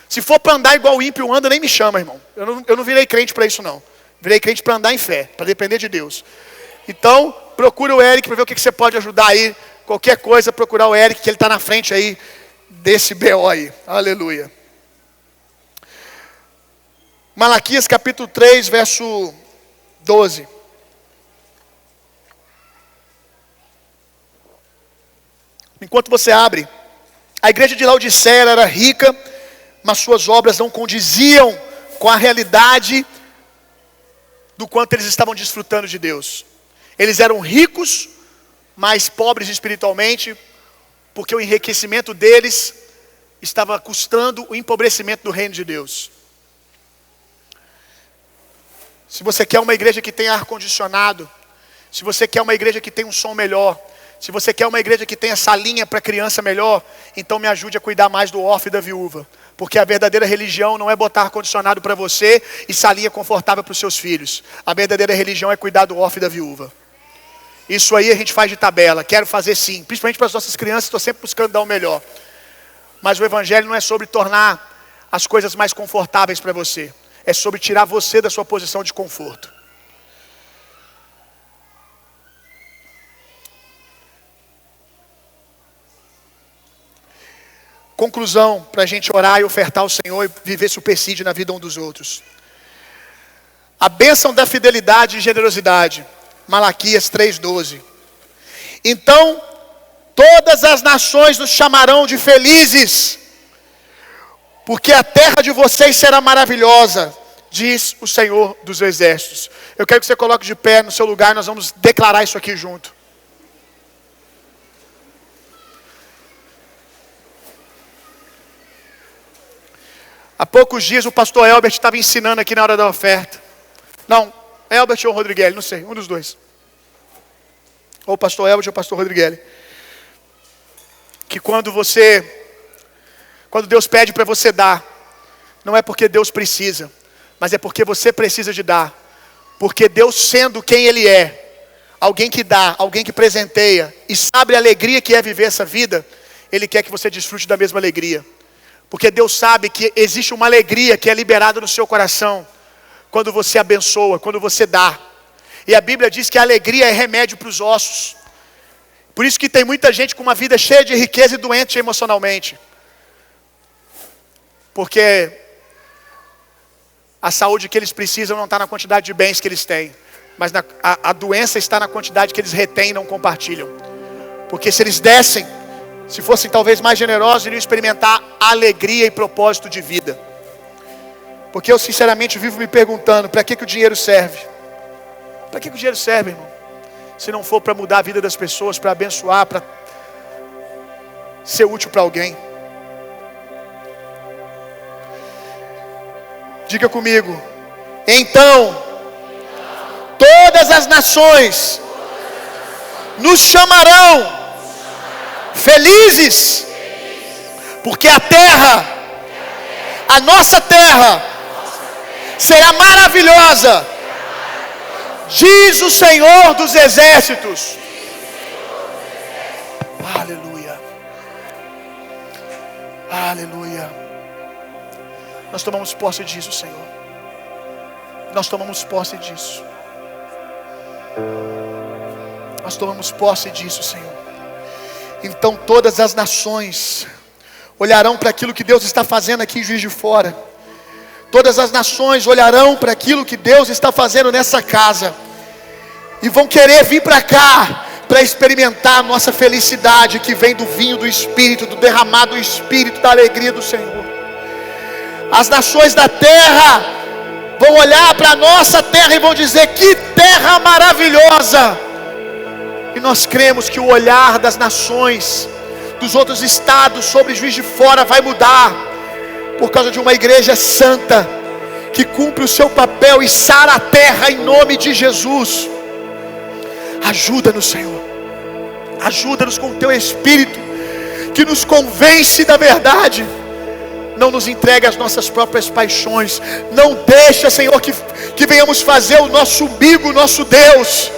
Se for para andar igual o ímpio anda, nem me chama, irmão. Eu não virei crente para isso, não. Virei crente para andar em fé, para depender de Deus. Então, procura o Eric para ver o que você pode ajudar aí. Qualquer coisa, procurar o Eric, que ele está na frente aí desse BO aí. Aleluia. Malaquias capítulo 3, verso 12. Enquanto você abre, a igreja de Laodiceia era rica, mas suas obras não condiziam com a realidade do quanto eles estavam desfrutando de Deus. Eles eram ricos, mas pobres espiritualmente, porque o enriquecimento deles estava custando o empobrecimento do reino de Deus. Se você quer uma igreja que tem ar-condicionado, se você quer uma igreja que tem um som melhor, se você quer uma igreja que tenha salinha para criança melhor, então me ajude a cuidar mais do órfão e da viúva. Porque a verdadeira religião não é botar ar-condicionado para você e salinha confortável para os seus filhos. A verdadeira religião é cuidar do órfão e da viúva. Isso aí a gente faz de tabela, quero fazer sim. Principalmente para as nossas crianças, estou sempre buscando dar o melhor. Mas o evangelho não é sobre tornar as coisas mais confortáveis para você. É sobre tirar você da sua posição de conforto. Conclusão, para a gente orar e ofertar ao Senhor e viver supersídio na vida um dos outros. A bênção da fidelidade e generosidade. Malaquias 3:12. Então, todas as nações nos chamarão de felizes, porque a terra de vocês será maravilhosa, diz o Senhor dos Exércitos. Eu quero que você coloque de pé no seu lugar, nós vamos declarar isso aqui junto. Há poucos dias o pastor Elbert estava ensinando aqui na hora da oferta. Não, Elbert ou Rodriguelli, não sei, um dos dois. Ou o pastor Elbert ou o pastor Rodriguelli. Que quando Deus pede para você dar, não é porque Deus precisa, mas é porque você precisa de dar. Porque Deus, sendo quem Ele é, alguém que dá, alguém que presenteia, e sabe a alegria que é viver essa vida, Ele quer que você desfrute da mesma alegria. Porque Deus sabe que existe uma alegria que é liberada no seu coração, quando você abençoa, quando você dá. E a Bíblia diz que a alegria é remédio para os ossos. Por isso que tem muita gente com uma vida cheia de riqueza e doente emocionalmente. Porque a saúde que eles precisam não está na quantidade de bens que eles têm, mas a doença está na quantidade que eles retêm e não compartilham. Porque se eles dessem, se fossem talvez mais generosos, iriam experimentar alegria e propósito de vida. Porque eu sinceramente vivo me perguntando, para que o dinheiro serve? Para que o dinheiro serve, irmão? Se não for para mudar a vida das pessoas, para abençoar, para ser útil para alguém. Diga comigo. Então, todas as nações nos chamarão felizes, porque a terra, a nossa terra, será maravilhosa, diz o Senhor dos Exércitos. Aleluia. Aleluia. Nós tomamos posse disso, Senhor. Nós tomamos posse disso. Nós tomamos posse disso, Senhor. Então todas as nações olharão para aquilo que Deus está fazendo aqui em Juiz de Fora. Todas as nações olharão para aquilo que Deus está fazendo nessa casa. E vão querer vir para cá, para experimentar a nossa felicidade que vem do vinho do Espírito, do derramado do Espírito, da alegria do Senhor. As nações da terra vão olhar para a nossa terra e vão dizer: que terra maravilhosa! E nós cremos que o olhar das nações, dos outros estados sobre Juiz de Fora vai mudar, por causa de uma igreja santa, que cumpre o seu papel e sara a terra em nome de Jesus. Ajuda-nos, Senhor. Ajuda-nos com o Teu Espírito. que nos convence da verdade. Não nos entregue às nossas próprias paixões. Não deixa, Senhor, que venhamos fazer o nosso umbigo, o nosso Deus.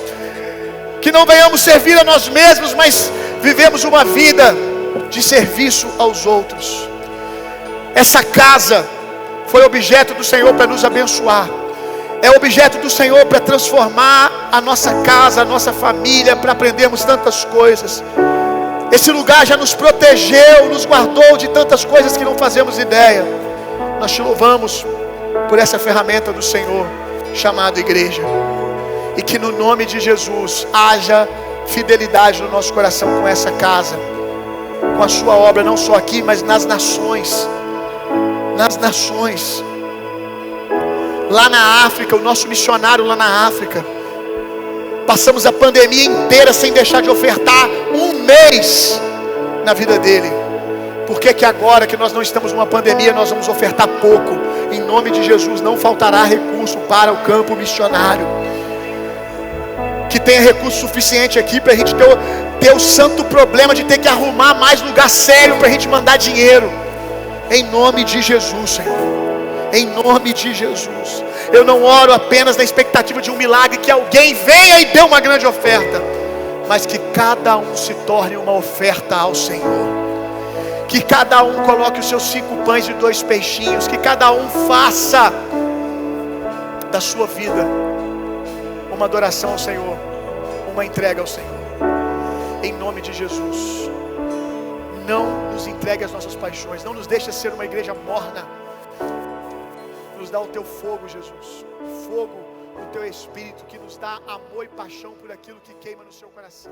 Que não venhamos servir a nós mesmos, mas vivemos uma vida de serviço aos outros. Essa casa foi objeto do Senhor para nos abençoar. É objeto do Senhor para transformar a nossa casa, a nossa família, para aprendermos tantas coisas. Esse lugar já nos protegeu, nos guardou de tantas coisas que não fazemos ideia. Nós te louvamos por essa ferramenta do Senhor, chamada igreja. E que no nome de Jesus haja fidelidade no nosso coração com essa casa, com a sua obra, não só aqui, mas nas nações. Nas nações. Lá na África, o nosso missionário lá na África, passamos a pandemia inteira sem deixar de ofertar um mês na vida dele. Por que que agora que nós não estamos numa pandemia, nós vamos ofertar pouco? Em nome de Jesus, não faltará recurso para o campo missionário. Que tenha recurso suficiente aqui para a gente ter o santo problema de ter que arrumar mais lugar sério para a gente mandar dinheiro. Em nome de Jesus, Senhor. Em nome de Jesus. Eu não oro apenas na expectativa de um milagre, que alguém venha e dê uma grande oferta, mas que cada um se torne uma oferta ao Senhor. Que cada um coloque os seus 5 pães e 2 peixinhos. Que cada um faça da sua vida uma adoração ao Senhor, uma entrega ao Senhor. Em nome de Jesus. Não nos entregue às nossas paixões. Não nos deixe ser uma igreja morna. Nos dá o teu fogo, Jesus. O fogo do teu Espírito que nos dá amor e paixão por aquilo que queima no seu coração.